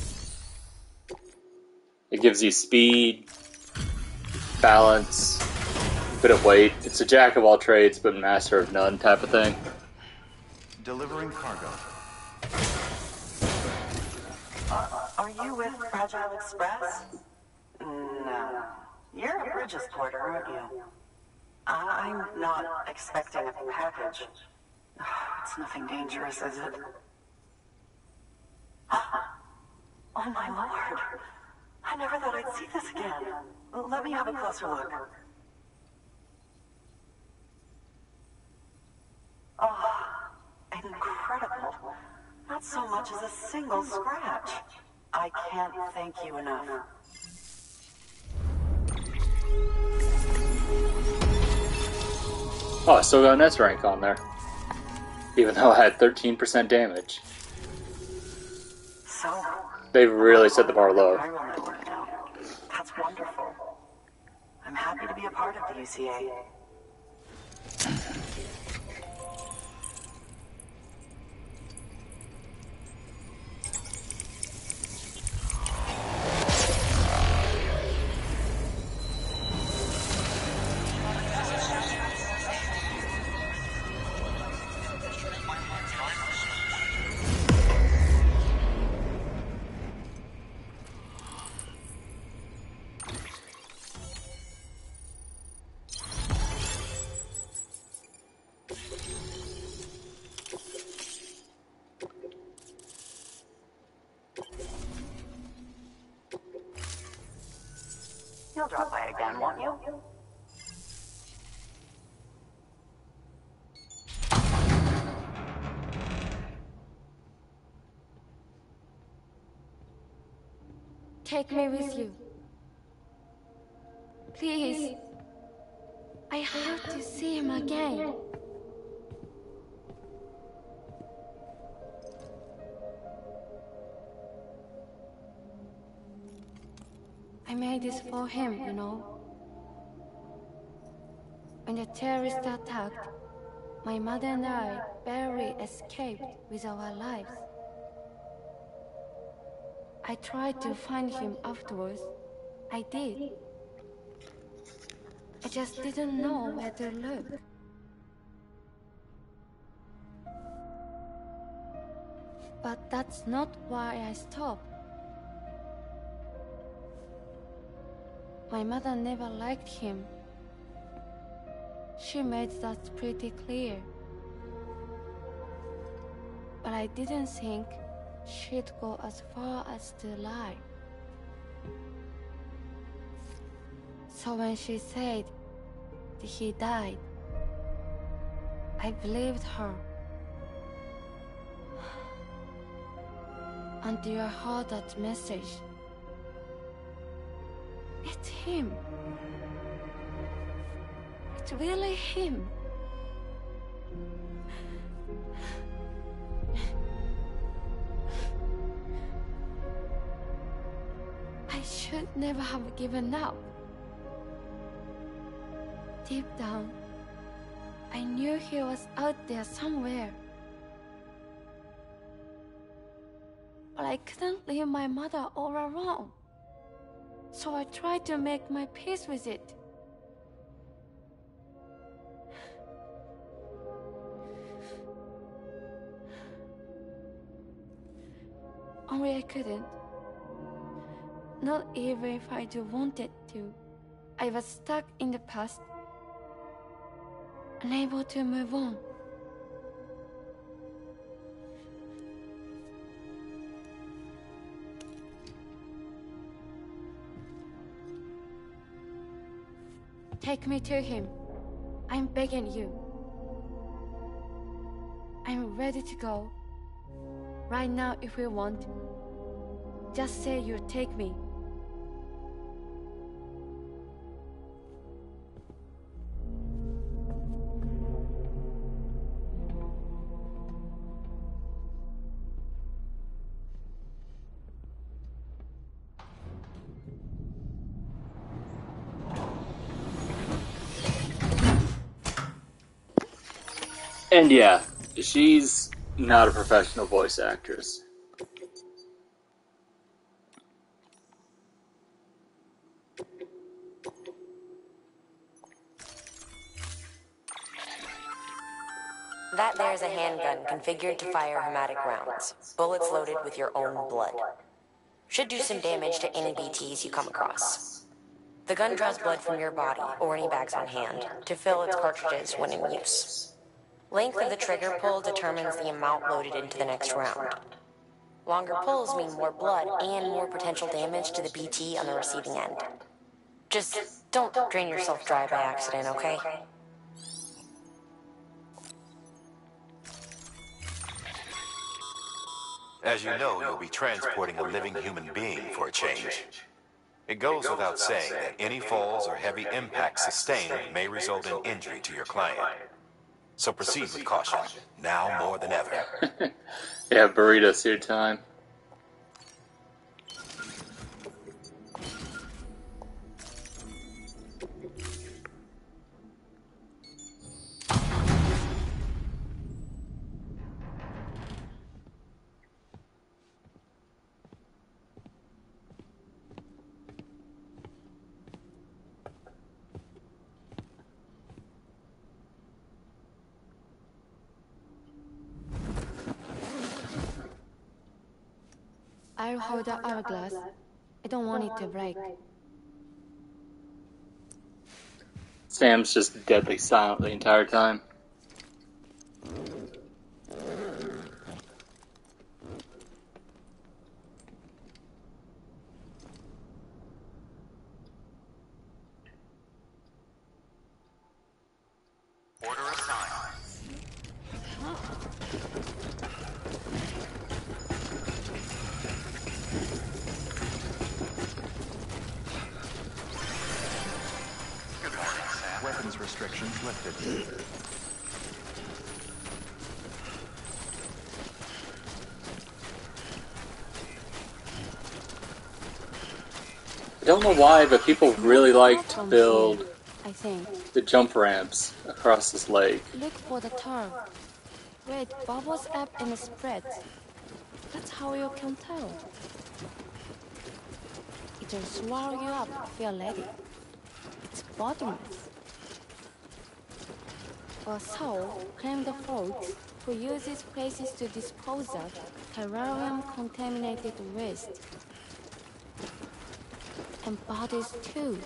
It gives you speed, balance, bit of weight. It's a jack of all trades, but master of none type of thing. Delivering cargo. Are you with Fragile Express? No. You're a Bridges porter, aren't you? I'm not expecting a package. It's nothing dangerous, is it? Oh my lord. I never thought I'd see this again. Let me have a closer look. Oh, incredible. Not so much as a single scratch. I can't thank you enough. Oh, I still got an S rank on there. Even though I had 13% damage. So, They've really set the bar low. Chiral network now. That's wonderful. I'm happy to be a part of the UCA. You'll drop by again, won't you? Take me with you. Please. I have to see him again. I made this for him, you know. When the terrorists attacked, my mother and I barely escaped with our lives. I tried to find him afterwards. I did. I just didn't know where to look. But that's not why I stopped. My mother never liked him. She made that pretty clear. But I didn't think she'd go as far as to lie. So when she said that he died, I believed her. Until I heard that message. It's him. It's really him. I should never have given up. Deep down, I knew he was out there somewhere. But I couldn't leave my mother all alone. So I tried to make my peace with it. Only I couldn't. Not even if I do wanted to. I was stuck in the past, unable to move on. Take me to him. I'm begging you. I'm ready to go. Right now if you want. Just say you'll take me. And yeah, she's not a professional voice actress. That there's a handgun configured to fire hematic rounds, bullets loaded with your own blood. Should do some damage to any BTs you come across. The gun draws blood from your body, or any bags on hand, to fill its cartridges when in use. Length of the trigger pull determines the amount loaded into the next round. Longer pulls mean more blood and more potential damage to the BT on the receiving end. Just don't drain yourself dry by accident, okay? As you know, you'll be transporting a living human being for a change. It goes without saying that any falls or heavy impacts sustained may result in injury to your client. So proceed with caution, now more than ever. Yeah, burrito suit time. I'll hold the hourglass. I don't want it to break. Sam's just deadly silent the entire time. Order assigned. Good morning, Sam. Weapons restrictions lifted. I don't know why, but people really like to build I think. the jump ramps across this lake. Look for the turf. Where it bubbles up and spreads. That's how you can tell. It'll swallow you up if you're ready. It's bottomless. Or so claim the folks who use these places to dispose of terrarium-contaminated waste. And bodies too.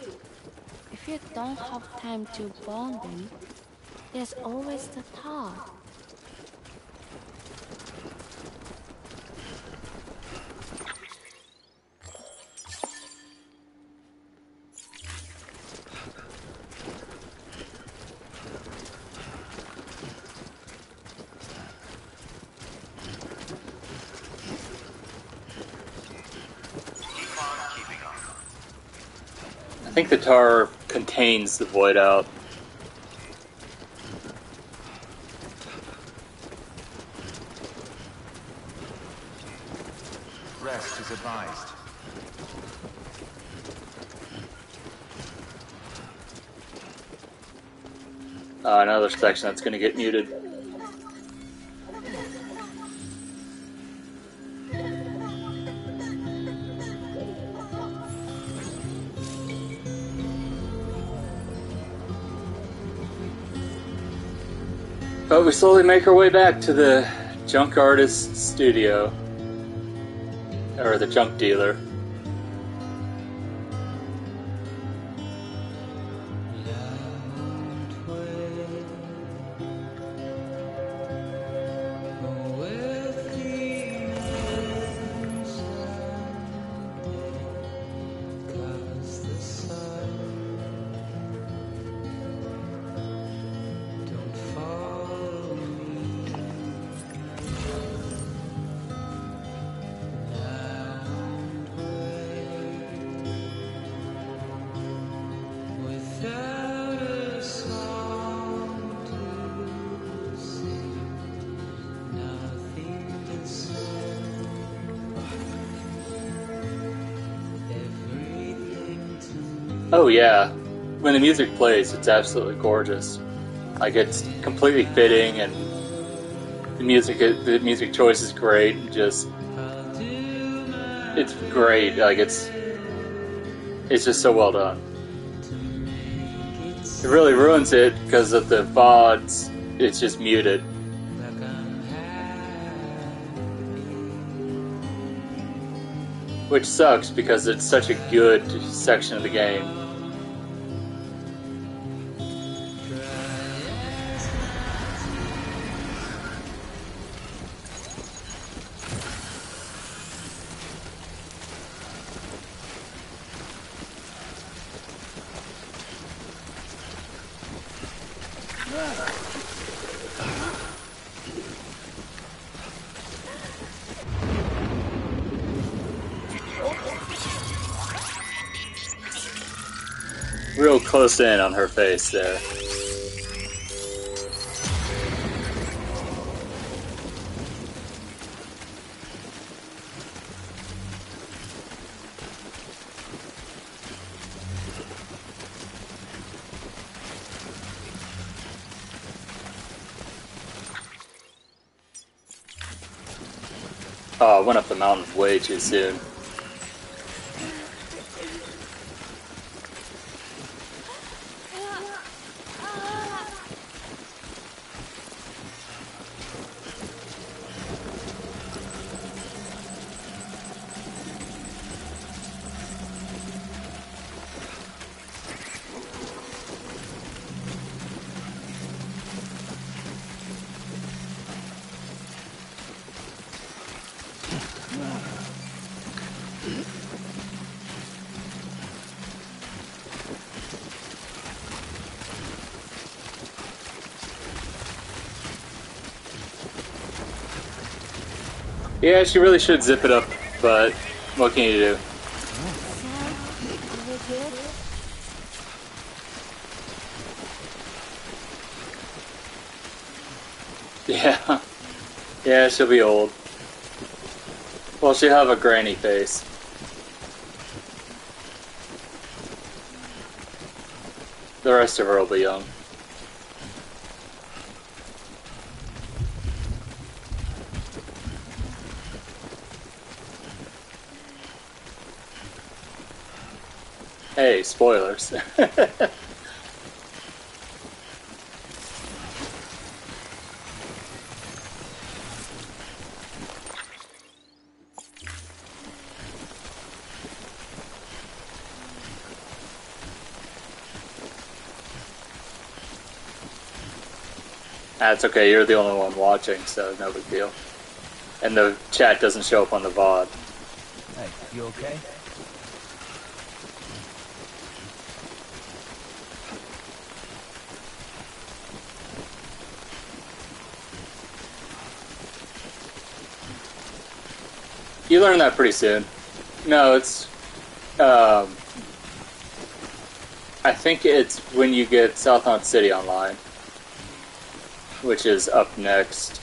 If you don't have time to burn them, there's always the tar. I think the tar contains the void out. Rest is advised. Another section that's going to get muted. But we slowly make our way back to the junk artist's studio. Or the junk dealer. Oh yeah, when the music plays, it's absolutely gorgeous. Like it's completely fitting, and the music choice is great. And just it's great. Like it's just so well done. It really ruins it because of the VODs. It's just muted. Which sucks because it's such a good section of the game. Real close in on her face there. Oh, I went up the mountain way too soon. Yeah, she really should zip it up, but what can you do? Yeah. Yeah, she'll be old. Well, she'll have a granny face. The rest of her will be young. Hey, spoilers. That's okay, you're the only one watching, so no big deal. And the chat doesn't show up on the VOD. Hey, you okay? You learn that pretty soon. No, it's... I think it's when you get Southmount City online, which is up next.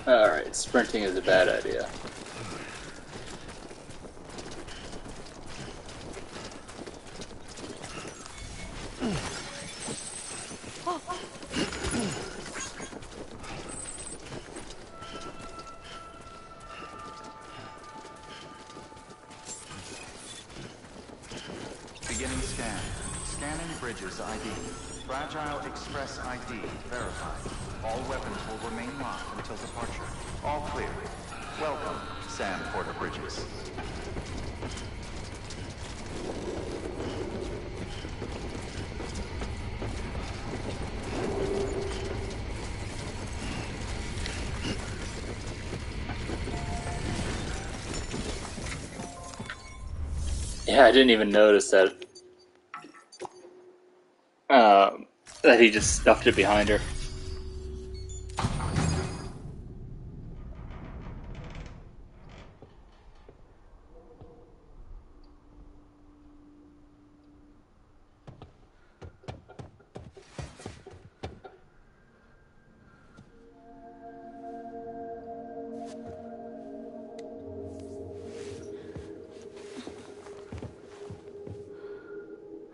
Alright, sprinting is a bad idea. Beginning scan. Scanning Bridges ID. Fragile Express ID verified. All weapons will remain locked until departure. All clear. Welcome, Sam Porter Bridges. Yeah, I didn't even notice that. That he just stuffed it behind her.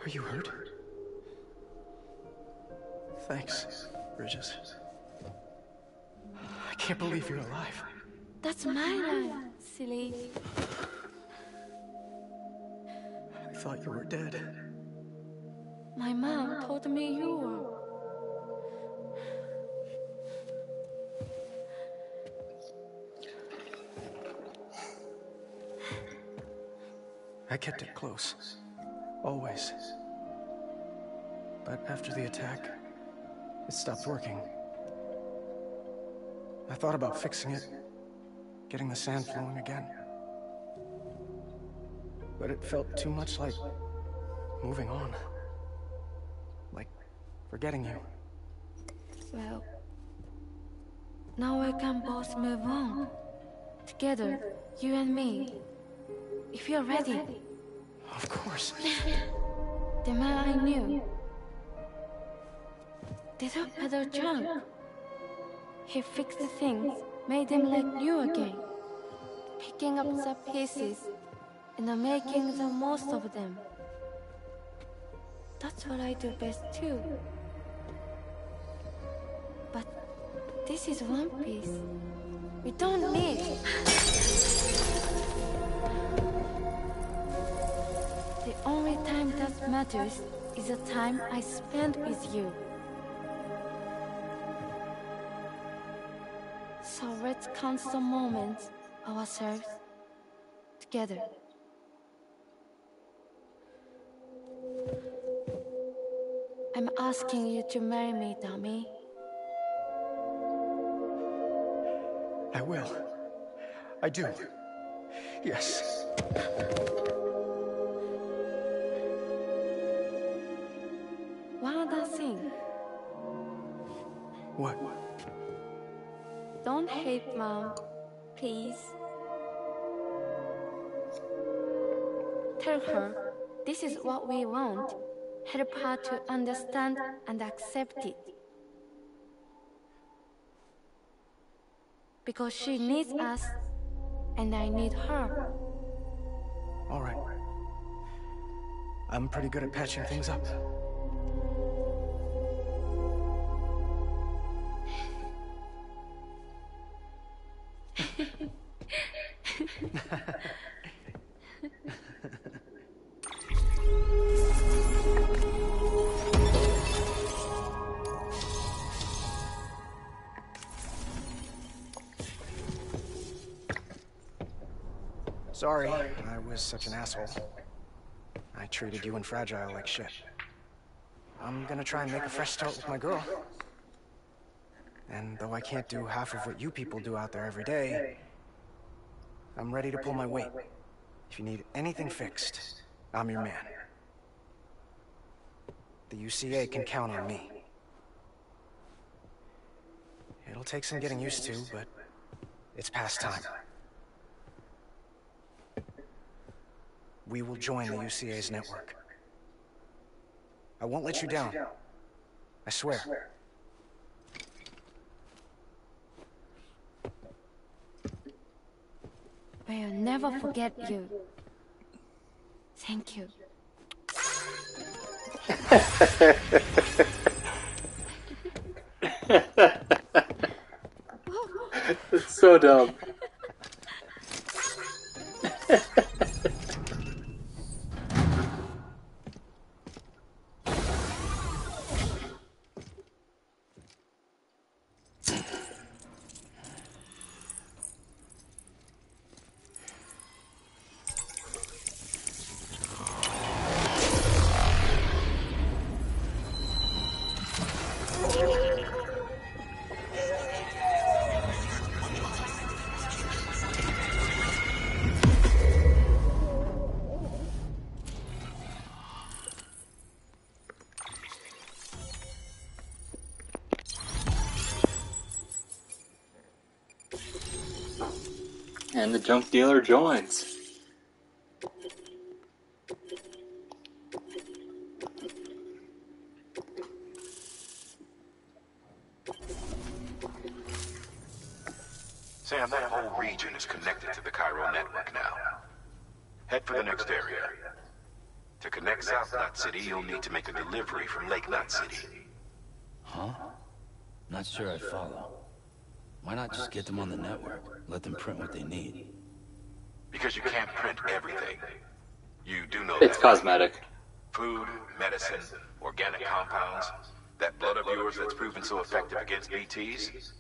Are you hurt? Thanks, Bridges. I can't believe you're alive. That's my line, silly. I thought you were dead. My mom told me you were. I kept it close. Always. But after the attack, it stopped working. I thought about fixing it, getting the sand flowing again. But it felt too much like moving on. Like forgetting you. Well, now we can both move on. Together, you and me. If you're ready. Of course. The man I knew. They took better junk. He fixed the things, made them like new again. Picking up the pieces and making the most of them. That's what I do best too. But this is one piece. We don't need. The only time that matters is the time I spend with you. So let's count the moments ourselves together. I'm asking you to marry me, dummy. I will. I do. Yes. One other thing. What? Don't hate Mom, please. Tell her this is what we want. Help her to understand and accept it. Because she needs us, and I need her. All right. I'm pretty good at patching things up. Sorry, I was such an asshole. I treated you and Fragile like shit. I'm gonna try and make a fresh start with my girl. And though I can't do half of what you people do out there every day, I'm ready to pull my weight. If you need anything fixed, I'm your man. The UCA can count on me. It'll take some getting used to, but it's past time. We will join the UCA's network. I won't let you down. I swear. I'll never forget you. Thank you. It's so dumb. And the junk dealer joins. Sam, that whole region is connected to the Cairo network now. Head for the next area. To connect South Knot City, you'll need to make a delivery from Lake Knot City. Huh? Not sure I follow. Why not just get them on the network? Let them print what they need. Because you can't print everything. You do know It's that, right? cosmetic. Food, medicine, organic compounds, that blood of yours that's proven so effective against BTs,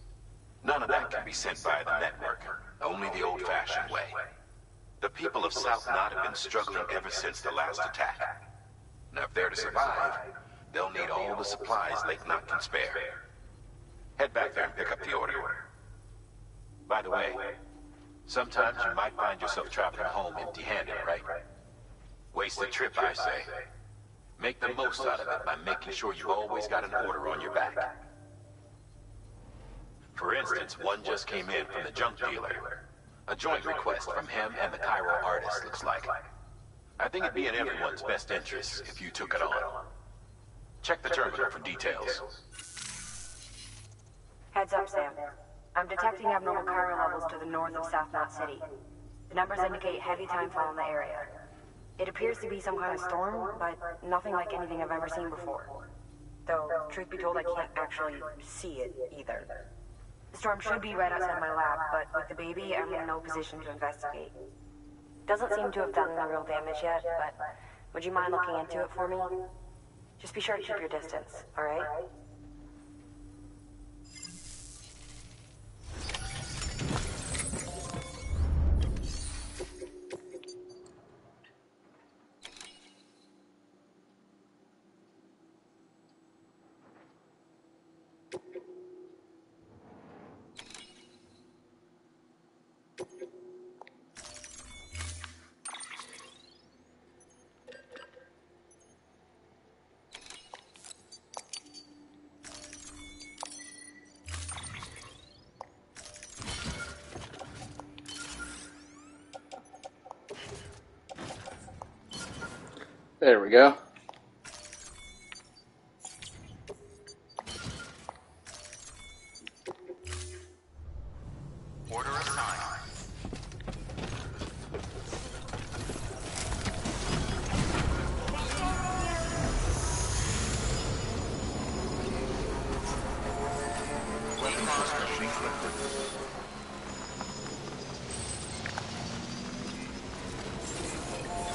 none of that can be sent via the network, only the old-fashioned way. The people of South Knot have been struggling ever since the last attack. Now, if they're to survive, they'll need all the supplies Lake Knot can spare. Head back there and pick up the order. By the way, sometimes you might find yourself traveling home empty-handed, right? Waste a trip, I say. Make the most out of it by making sure you always got an order on your back. For instance, one just came in from the junk dealer. A joint request from him and the Cairo artist, looks like. I think it'd be in everyone's best interest if you took it on. Check the terminal for details. Heads up, Sam. I'm detecting abnormal Cairo levels to the north of South Knot City. The numbers indicate heavy timefall in the area. It appears to be some kind of storm, but nothing like anything I've ever seen before. Though, truth be told, I can't actually see it either. The storm should be right outside my lab, but with the baby, I'm in no position to investigate. Doesn't seem to have done any real damage yet, but would you mind looking into it for me? Just be sure to keep your distance, alright? There we go. Order assigned. Weapon restrictions lifted.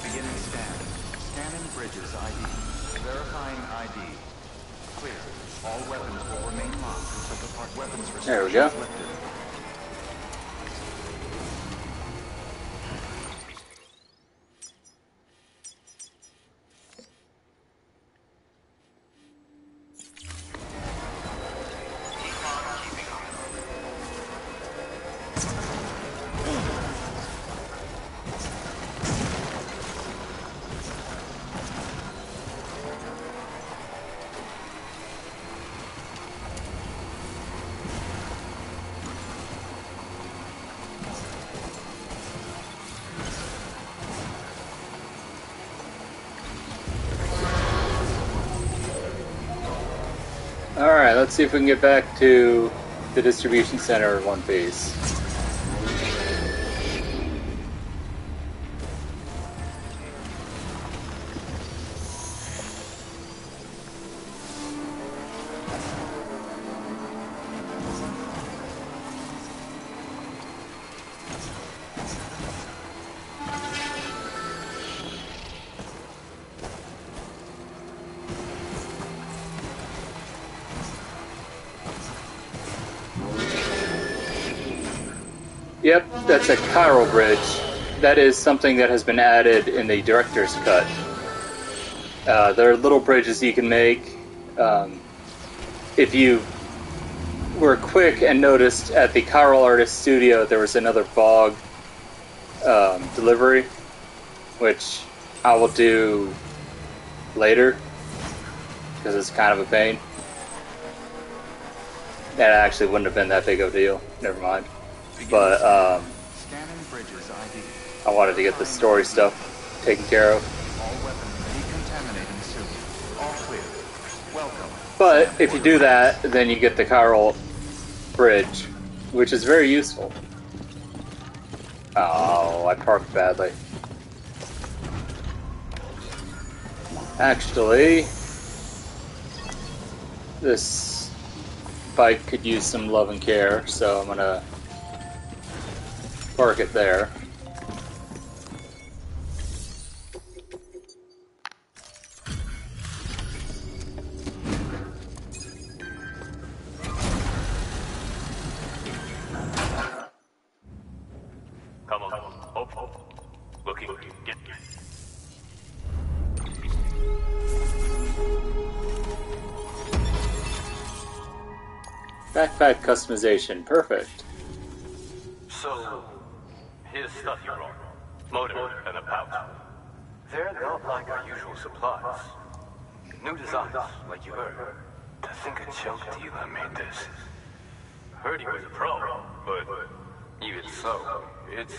Beginning scan. Scanning bridges ID. Verifying ID. Clear. All weapons will remain locked until the part weapons There we restrictions go. lifted. Alright, let's see if we can get back to the distribution center in one piece. Yep, that's a Cairo bridge. That is something that has been added in the director's cut. There are little bridges you can make. If you were quick and noticed at the Cairo Artist Studio, there was another bog delivery, which I will do later, because it's kind of a pain. That actually wouldn't have been that big of a deal. Never mind. Beginning but scan. Scanning bridges ID. I wanted to get the story stuff taken care of. All weapons decontaminating soon. All clear. Welcome. But Sam if you do Porter. that, then you get the chiral bridge, which is very useful. Oh, I parked badly. Actually, this bike could use some love and care, so I'm gonna park it there. Come on, hopeful. Looking, get. Backpack customization, perfect. So, here's stuff you brought. Motor and a pouch. They're not like our usual supplies. New designs, like you heard. To think a junk dealer made this. Heard he was a pro, but even so, it's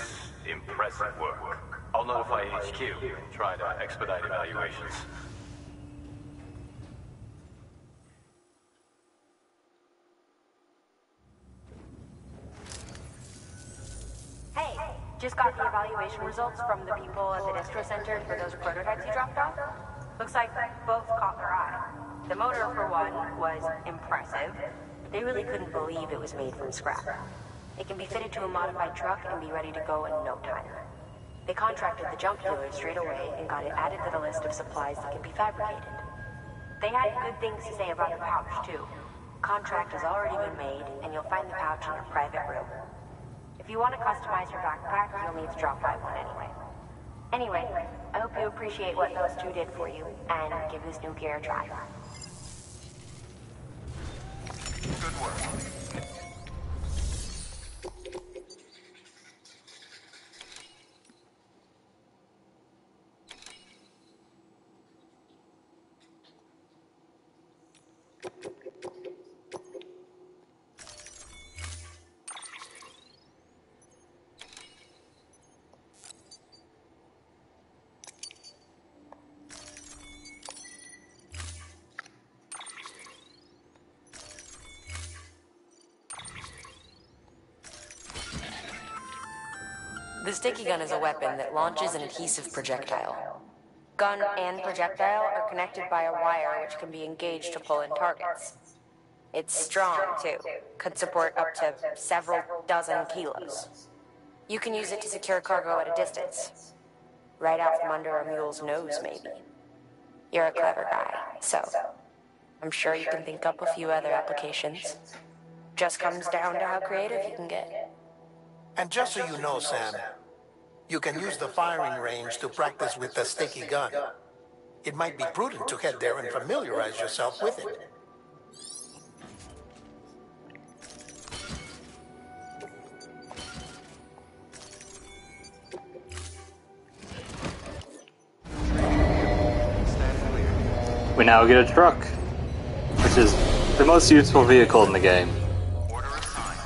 impressive work. I'll notify HQ and try to expedite evaluations. Hey, just got the evaluation results from the people at the distro center for those prototypes you dropped off. Looks like both caught their eye. The motor, for one, was impressive. They really couldn't believe it was made from scrap. It can be fitted to a modified truck and be ready to go in no time. They contracted the junk dealer straight away and got it added to the list of supplies that can be fabricated. They had good things to say about the pouch, too. Contract has already been made, and you'll find the pouch in your private room. If you want to customize your backpack, you'll need to drop by one anyway. Anyway, I hope you appreciate what those two did for you, and give this new gear a try. Good work. The sticky gun is a weapon that launches an adhesive projectile. Gun and projectile are connected by a wire which can be engaged to pull in targets. It's strong, too. Could support up to several dozen kilos. You can use it to secure cargo at a distance. Right out from under a mule's nose, maybe. You're a clever guy, so I'm sure you can think up a few other applications. Just comes down to how creative you can get. And just so you know, Sam, you can use the firing range to practice with the sticky gun. It might be prudent to head there and familiarize yourself with it. We now get a truck, which is the most useful vehicle in the game. Order assigned.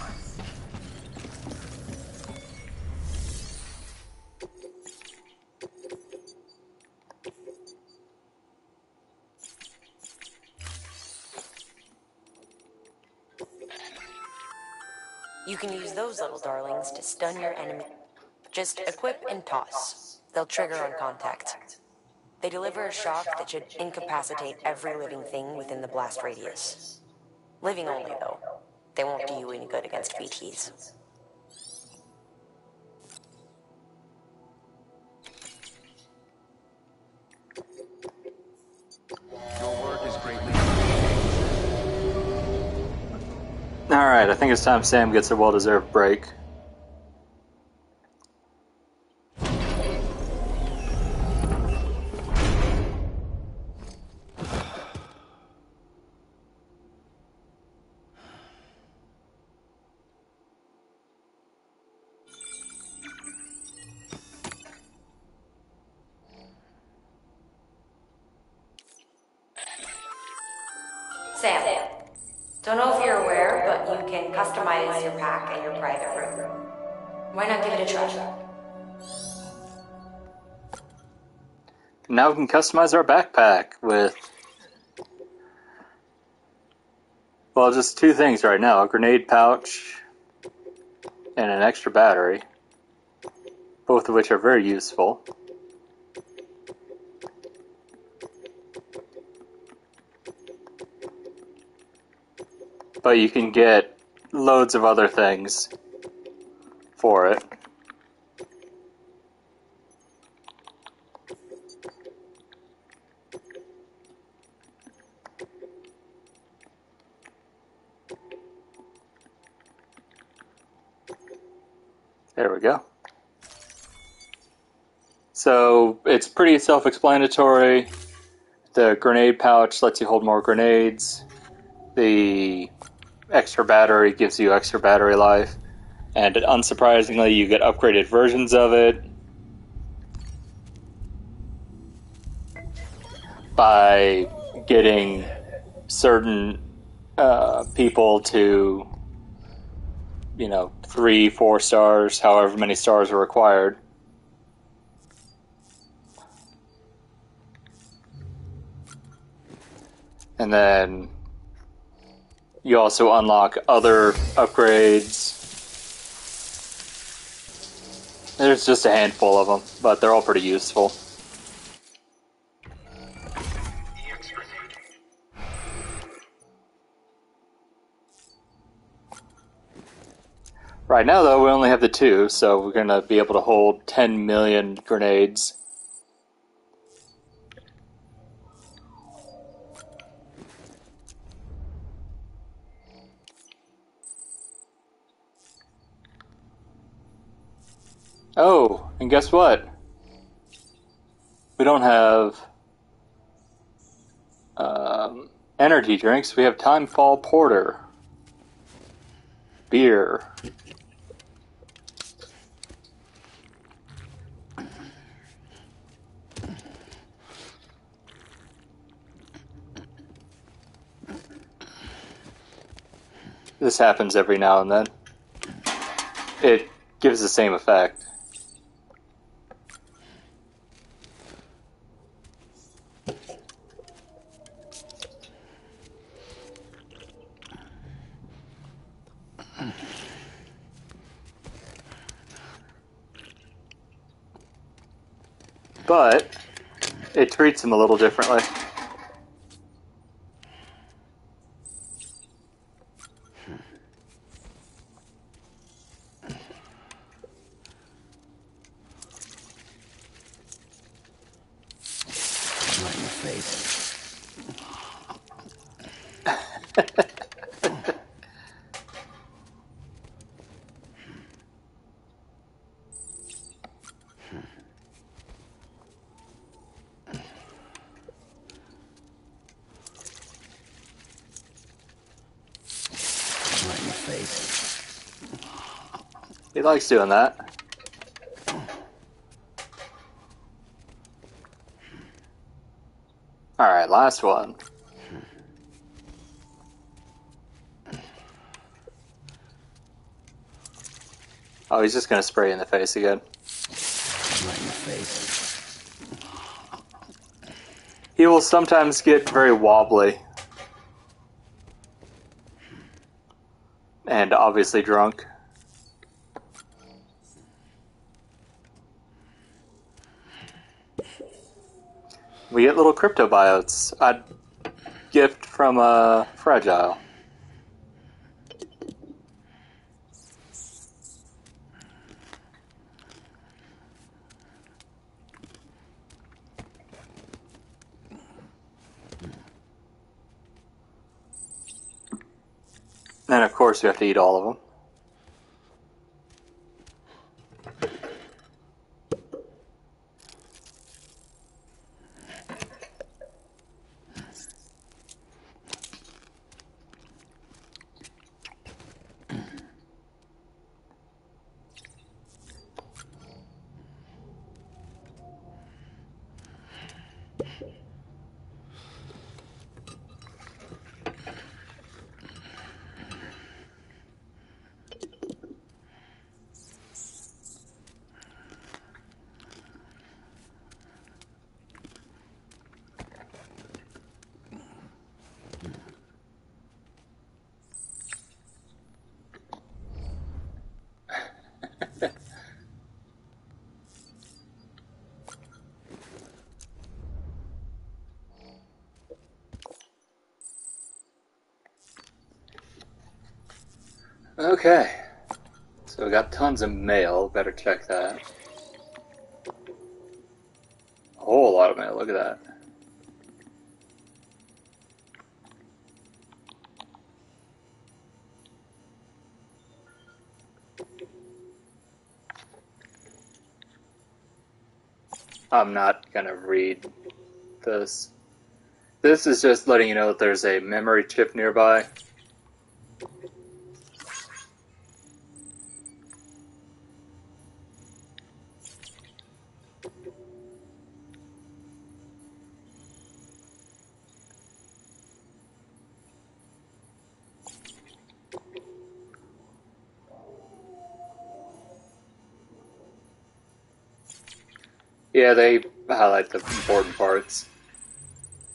You can use those little darlings to stun your enemy. Just equip and toss. They'll trigger on contact. They deliver a shock that should incapacitate every living thing within the blast radius. Living only, though. They won't do you any good against BTs. Your work is greatly Alright, I think it's time Sam gets a well-deserved break. Sam, don't know if you're aware, but you can customize your pack in your private room. Why not give it a try? Now we can customize our backpack with, well, just two things right now. A grenade pouch and an extra battery. Both of which are very useful. But you can get loads of other things for it. There we go. So it's pretty self-explanatory. The grenade pouch lets you hold more grenades. The extra battery gives you extra battery life. And unsurprisingly, you get upgraded versions of it by getting certain people to, 3, 4 stars, however many stars are required. And then you also unlock other upgrades. There's just a handful of them, but they're all pretty useful. Right now, though, we only have the 2, so we're going to be able to hold 10 million grenades. Oh, and guess what? We don't have energy drinks. We have Timefall Porter. Beer. This happens every now and then. It gives the same effect. But it treats them a little differently. Right in the face. Right in the face. He likes doing that. Alright, last one. Oh, he's just going to spray you in the face again. Right in the face. He will sometimes get very wobbly. And obviously drunk. We get little cryptobiotes. A gift from Fragile. And of course we have to eat all of them. Okay. So we got tons of mail. Better check that. A whole lot of mail. Look at that. I'm not gonna read this. This is just letting you know that there's a memory chip nearby. Yeah, they highlight the important parts.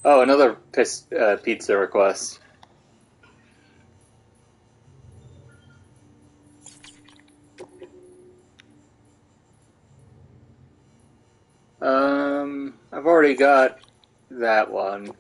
Oh, another pizza request. I've already got that one.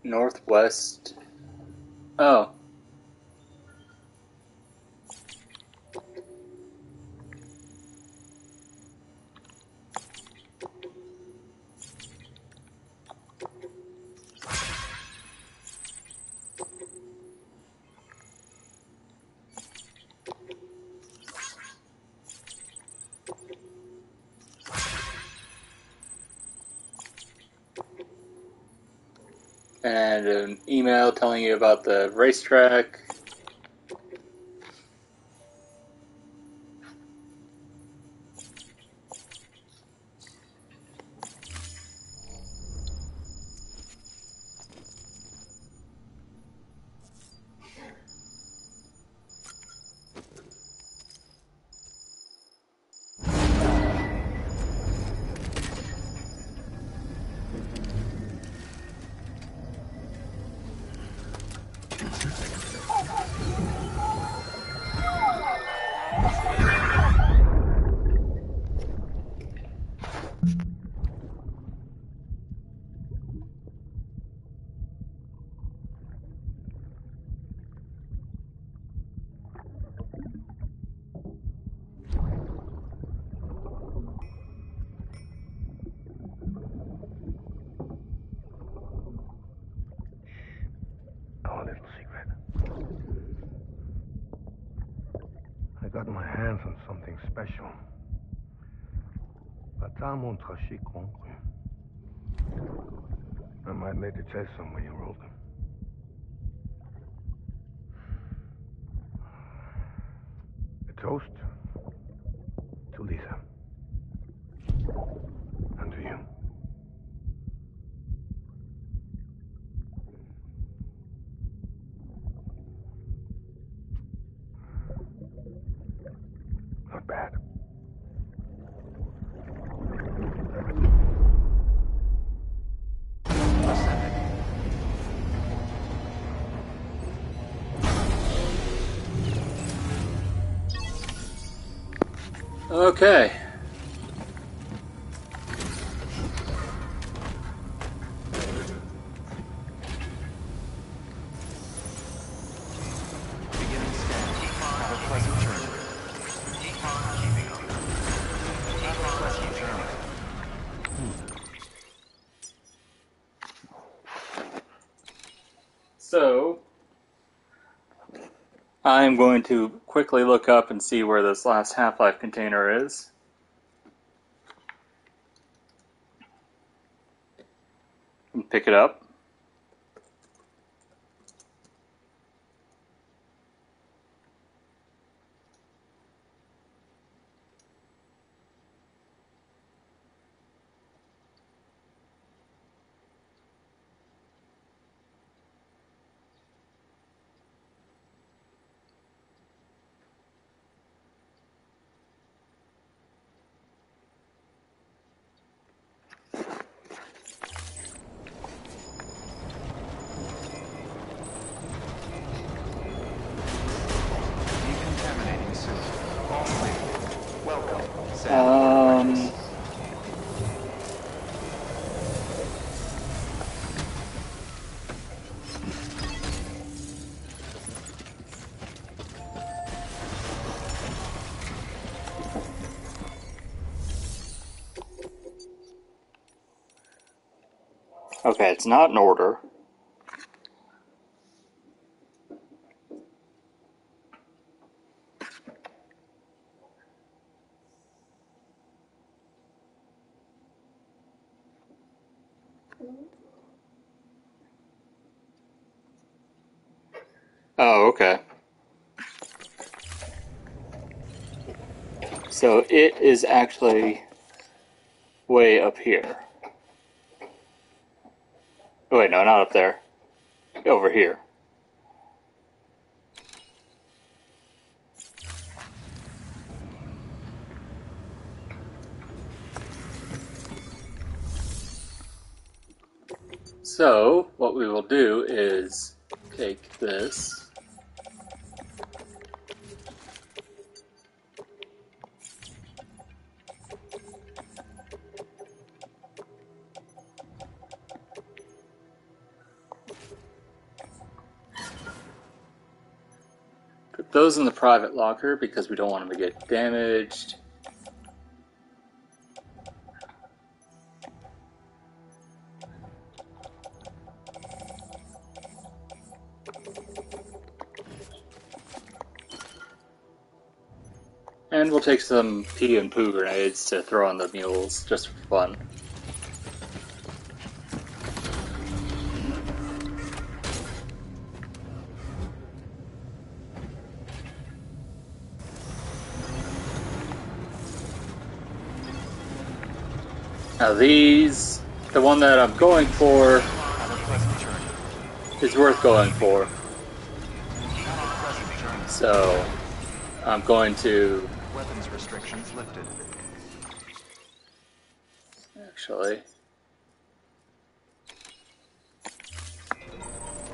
Northwest. Oh. And an email telling you about the racetrack. Our little secret. I got my hands on something special. Pata mon traché concru. I might later test some when you roll them. A toast to Lisa. And to you. Not bad. Okay. Beginning scan. Have a pleasant journey. I'm going to quickly look up and see where this last Half-Life container is. And pick it up. Decontaminating suit. All clear. Welcome, Sam Bridges. Okay, it's not in order. Oh, okay. So it is actually way up here. Oh, wait, no, not up there. Over here. So, what we will do is take this. Put those in the private locker because we don't want them to get damaged. And we'll take some pee and poo grenades to throw on the mules, just for fun. Now these, the one that I'm going for, is worth going for. So, I'm going to... Weapons restrictions lifted. Actually...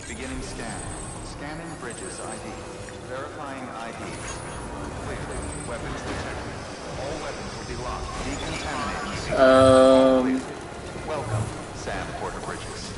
Beginning scan. Scanning Bridges ID. Verifying ID. Clear. Weapons detected. All weapons will be locked. Decontaminating. Welcome, Sam Porter Bridges.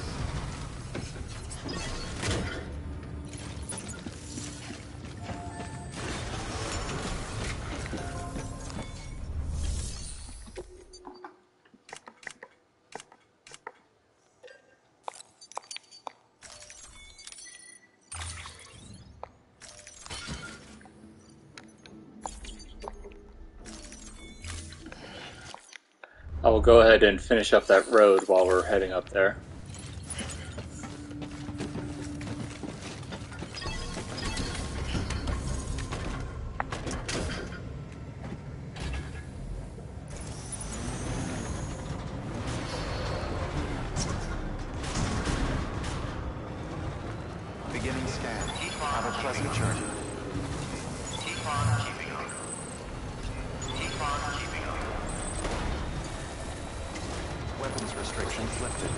I will go ahead and finish up that road while we're heading up there. Beginning scan. Have a pleasant journey. Keep on keeping on. Keep on keeping on. Weapons restrictions lifted.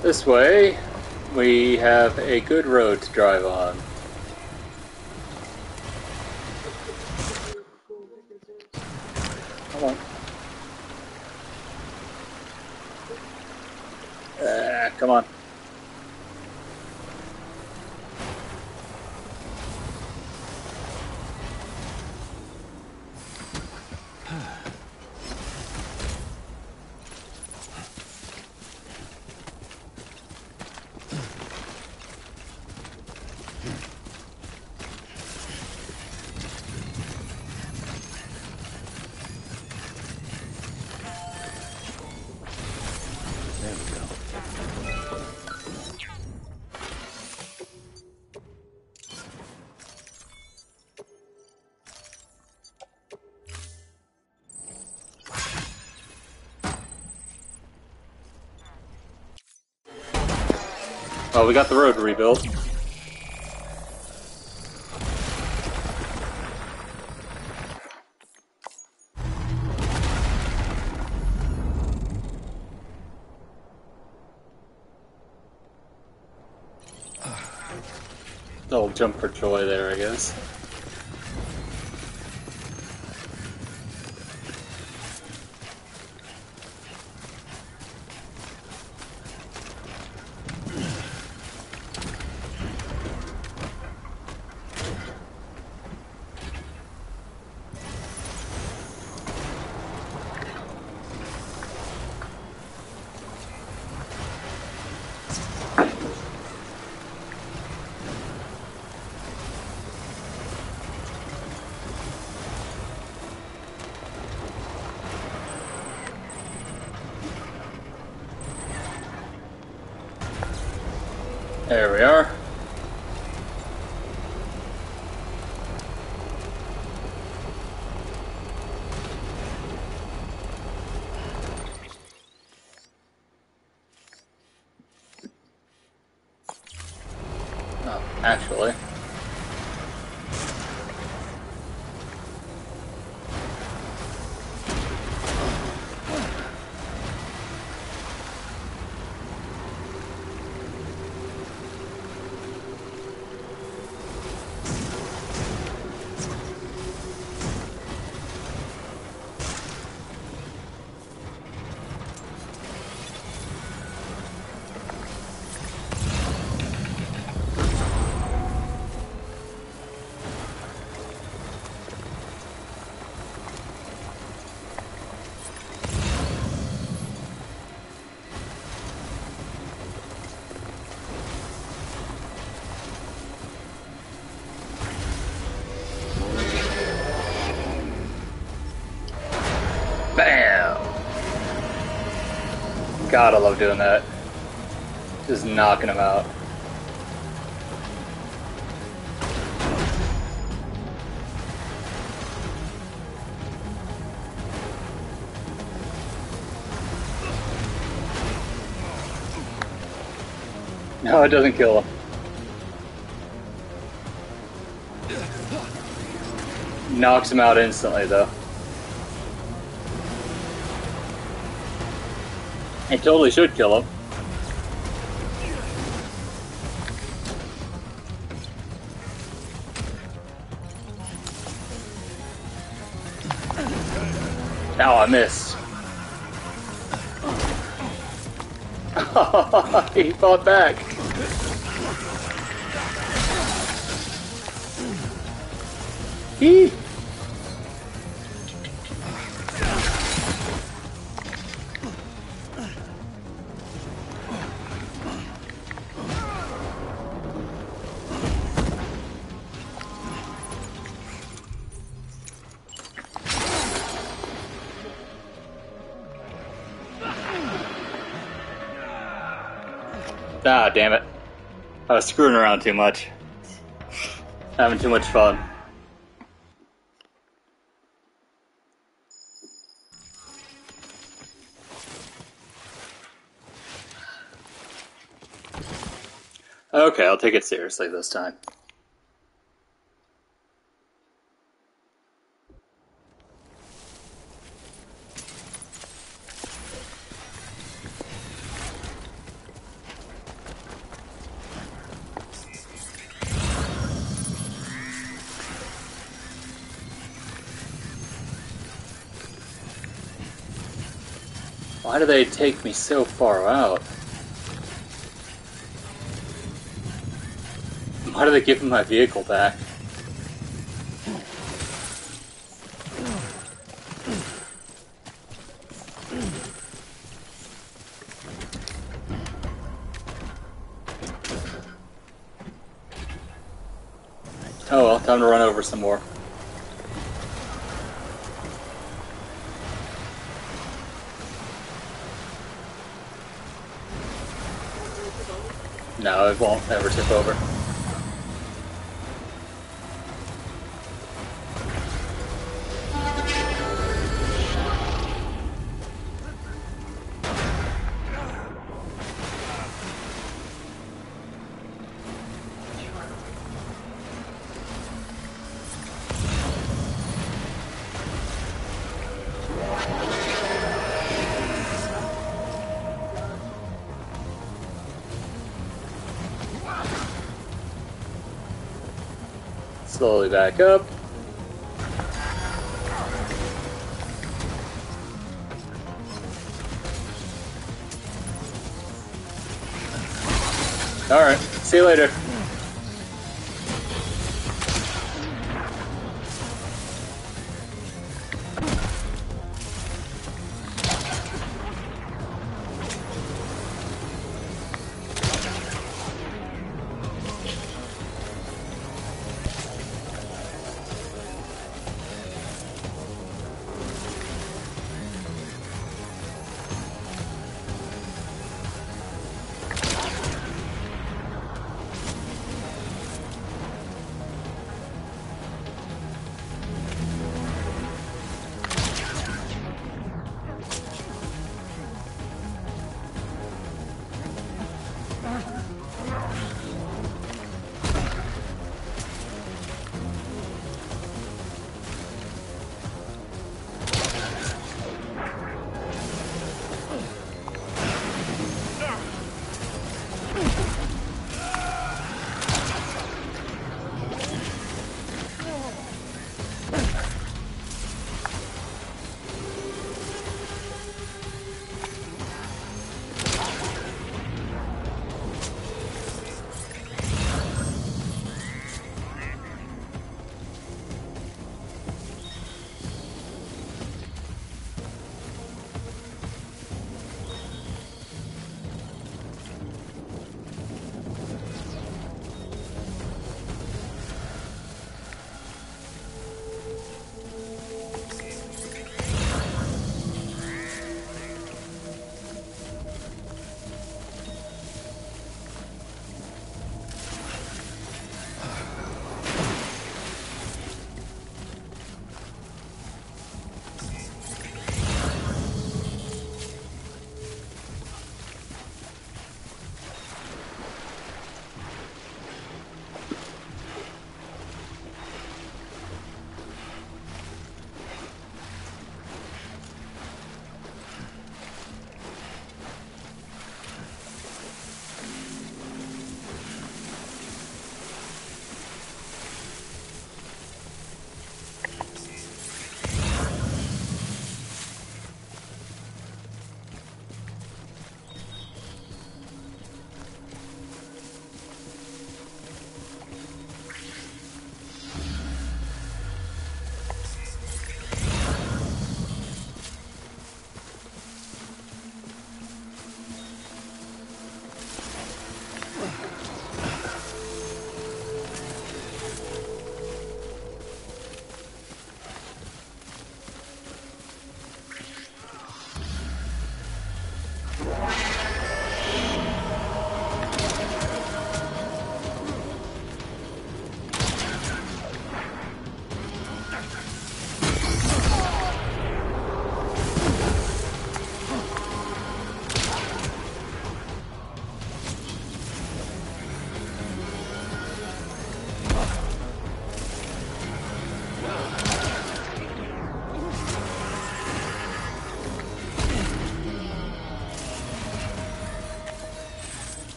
This way, we have a good road to drive on. Come on. Come on. Well, we got the road rebuilt. Little jump for joy there, I guess. There we are. Oh, actually. Bam! God, I love doing that. Just knocking them out. No, it doesn't kill him. Knocks him out instantly, though. It totally should kill him. Ow, I missed. He fought back. He. Ah, damn it. I was screwing around too much. Having too much fun. Okay, I'll take it seriously this time. Why do they take me so far out? Why do they give me my vehicle back? Oh well, time to run over some more. No, it won't ever tip over. slowly back up. Alright, see you later.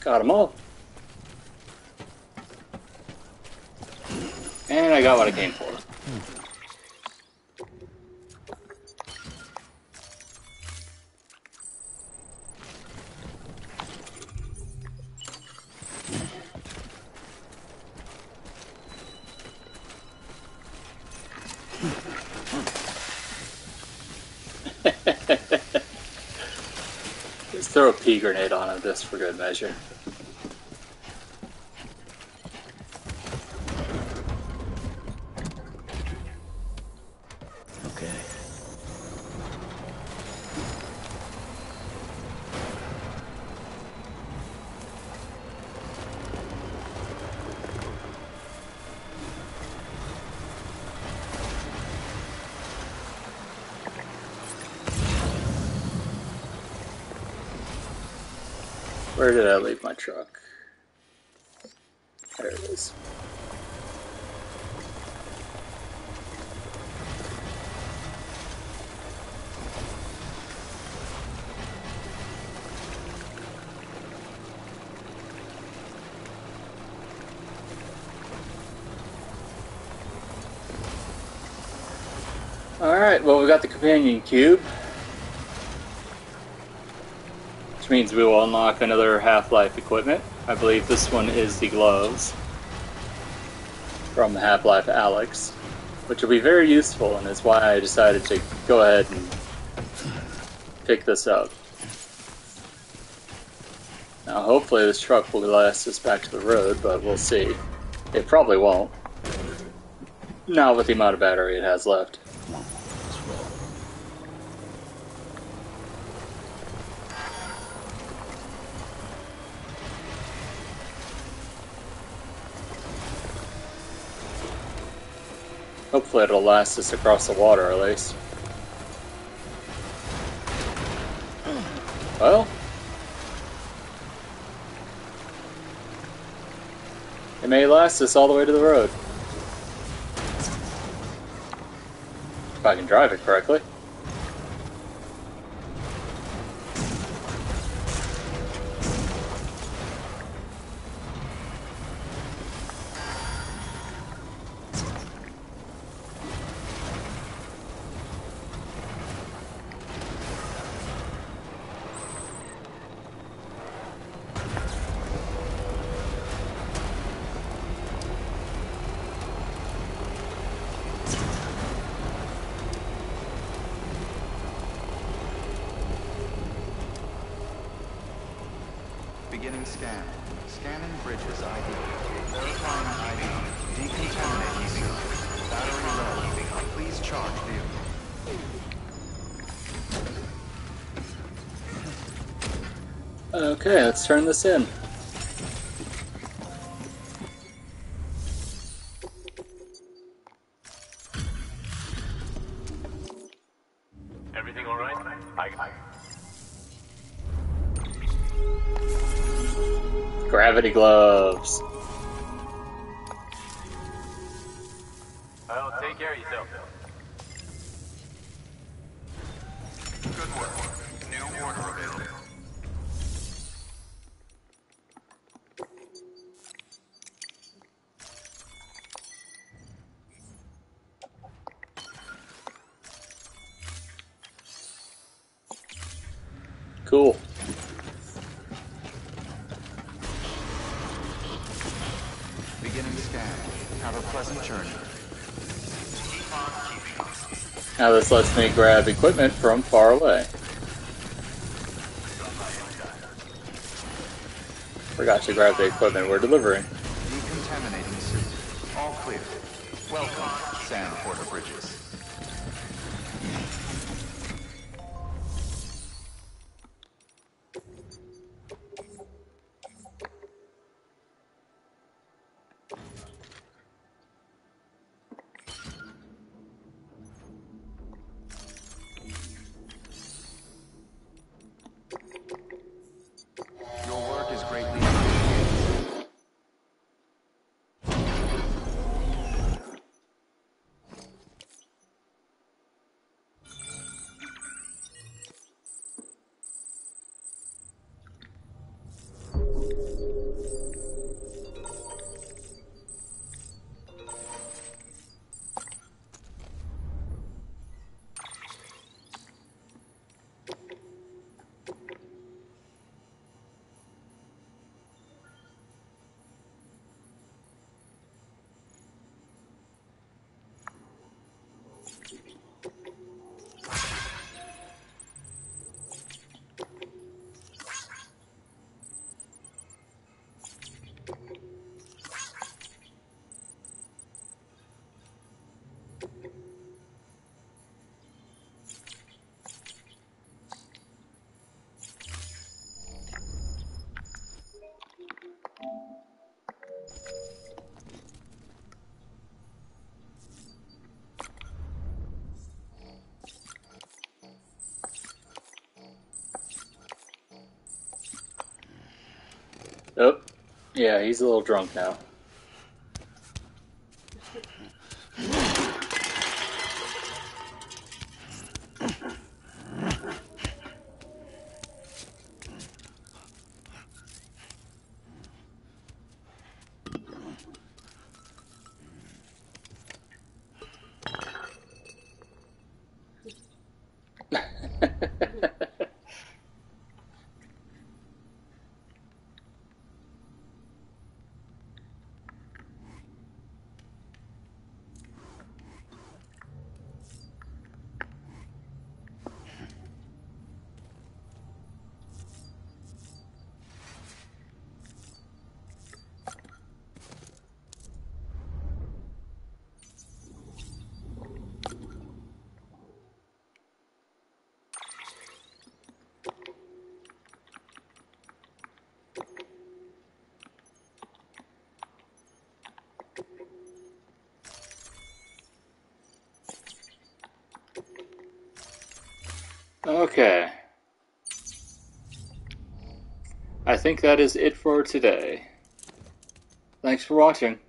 Got them all. And I got what I came for. Just throw a pea grenade on him just for good measure. Okay. Where did I leave my truck? There it is. Alright, well, we got the companion cube, which means we will unlock another Half-Life equipment. I believe this one is the gloves from Half-Life Alyx, which will be very useful, and is why I decided to go ahead and pick this up. Now, hopefully this truck will last us back to the road, but we'll see. It probably won't. Not with the amount of battery it has left. Hopefully it'll last us across the water, at least. Well, it may last us all the way to the road. If I can drive it correctly. Beginning scan. Scanning bridges ID. Verifying ID. Decontaminating suit. Battery low. Please charge vehicle. Okay, let's turn this in. Everything all right? Gravity gloves. Well, take care of yourself. Good work. New order available. Cool. Beginning scan. Have a pleasant journey. Now this lets me grab equipment from far away. Forgot to grab the equipment we're delivering. Decontaminating suit. All clear. Welcome, Sam Porter Bridges. Your work is greatly appreciated. Oh, yeah, he's a little drunk now. Okay. I think that is it for today. Thanks for watching.